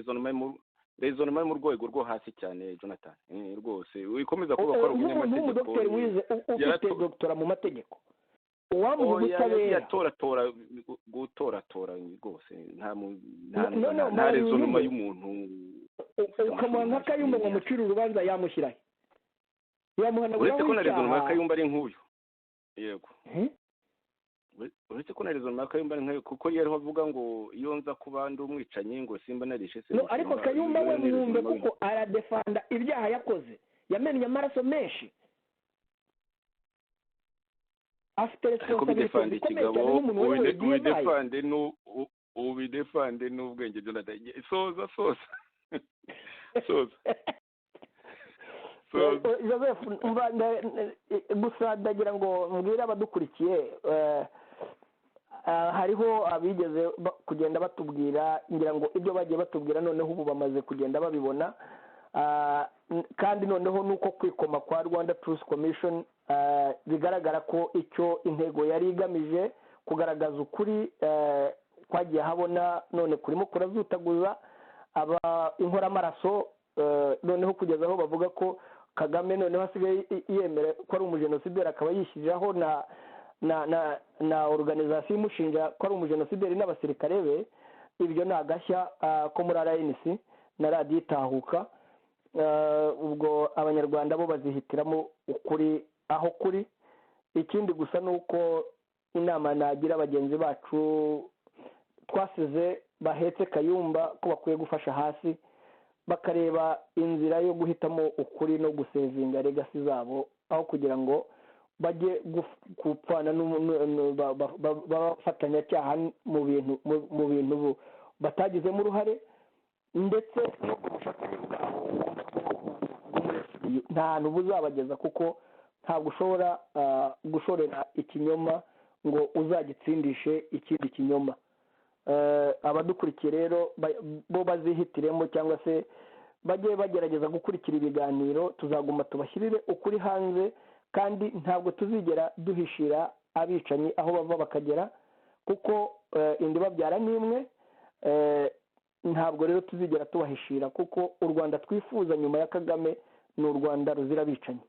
rezonoma mu rwego rwo hasi cyane. Jonathan rwose wikomeza kuba ko ari umunyamategeko, umudokiteri wize ufite doctora mu mategeko, uwamuha ubutabera gutoratora rwose, nta rezonoma y'umuntu. Ukamuha nka Kayumba ngo mucire urubanza, yamushyirahe uretse ko na rezonoma ya Kayumba ari nk'uyu yego uretse ko na rezonoma ya Kayumba ari nk'uyu kuko yariho avuga ngo iyo nza kuba ndi umwicanyi ngo simba narishe se ariko Kayumba we mwumve kuko aradefanda ibyaha yakoze yamennye amaraso menshi afite responsabilité ikomeye cyane n'umuntu wewe ubidefande n'ubwenge Jonathan soza Joseph gusa ndagira ngo mbwira abadukurikiye hariho abigeze kugenda batubwira ngira ngo ibyo bagiye batubwira noneho ubu bamaze kugenda babibona kandi noneho nuko kwikoma kwa Rwanda Truth Commission bigaragara ko icyo intego yari igamije kugaragaza ukuri kwagiye habona none kurimo kurazutaguza aba inkoramaraso noneho kugeza aho bavuga ko Kagame noneho asigaye yemera ko ari umujenosideri akaba yishyiriraho na organization imushinja ko ari umujenosideri n'abasirikare be ibyo ni agashya ko muri RNC na radiyo itahuka ubwo abanyarwanda bo bazihitiramo ukuri aho kuri ikindi gusa ni uko inama nagira bagenzi bacu twasize bahetse Kayumba ko bakwiye gufasha hasi bakareba inzira yo guhitamo ukuri no gusevinga legacy zabo aho kugira ngo bajye gupfana bafatanyacyaha mu bintu batagizemo uruhare ndetse no ku bufatanye bwabo nta hantu buzabageza kuko ntabwo ushobora gushorera ikinyoma ngo uzagitsindishe ikindi kinyoma abadukurikiye rero bo bazihitiremo cyangwa se bajye bagerageza gukurikira ibiganiro tuzaguma tubashyirire ukuri hanze kandi ntabwo tuzigera duhishira abicanyi aho bava bakagera kuko indi babyara n'imwe ntabwo rero tuzigera tubahishira kuko u Rwanda twifuza nyuma ya Kagame ni u Rwanda ruzira abicanyi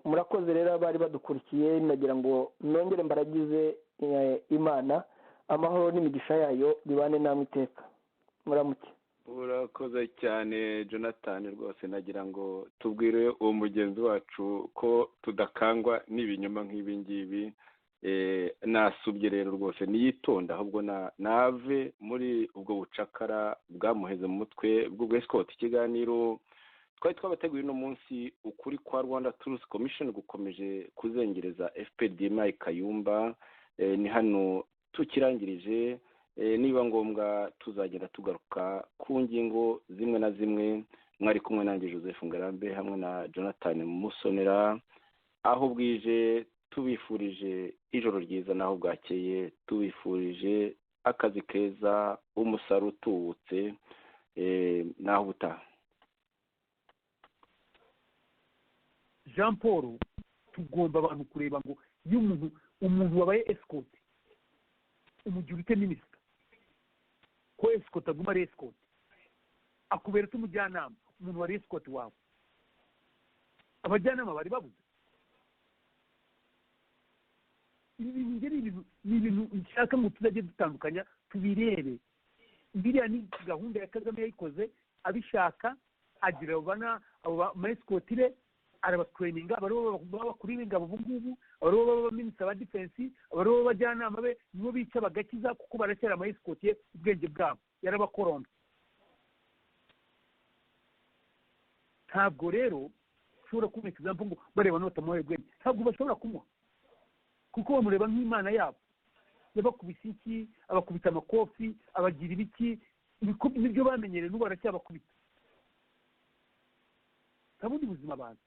murakoze rero bari badukurikiye nagira ngo nongere mbaragize Imana amahoro n'imigisha yayo bibane namwe iteka muramuke urakoze cyane Jonathan rwose nagira ngo tubwire uwo mugenzi wacu ko tudakangwa n'ibinyoma nk'ibi ngibi nasubye rero rwose niyitonda ahubwo nave muri ubwo bucakara bwamuheze mu mutwe bw'ubwescott ikiganiro twari twabateguye uno munsi ukuri kwa Rwanda Truth Commission gukomeje kuzengereza FPDMI Kayumba ni hano tukirangirije niba ngombwa tuzagenda tugaruka ku ngingo zimwe na zimwe mwari kumwe nanjye Joseph Ngarambe hamwe na Jonathan Musonera aho bwije tubifurije ijoro ryiza naho bwakeye tubifurije akazi keza umusaruro utubutse naho butaha Jean Paul tugomba abantu kureba ngo iyo umuntu wabaye escort umugira ute minisita ko escort aguma ari escort akubera umujyanama umuntu wari escort wawe abajyanama bari babuze ni ibintu nshaka ngo tuzajye dutandukanya tubirebe biriya ni gahunda ya Kagame yayikoze abishaka agira abo maeskotire arabatreninga abaribo bakuri b'ingabo ubu ngubu abaribo b'abaminisita ba defense abaribo b'abajyanama be nibo bica bagakiza kuko baracyari amaeskoti ubwenge bwabo yarabakorombe ntabwo rero ushobora kubona example ngo bareba n'abatamuhaye ubwenge ntabwo bashobora kumuha kuko bamureba nk'imana yabo yabakubise iki abakubita amakofi abagira ibiki nibyo bamenyereye n'ubu baracyabakubita nta bundi buzima abantu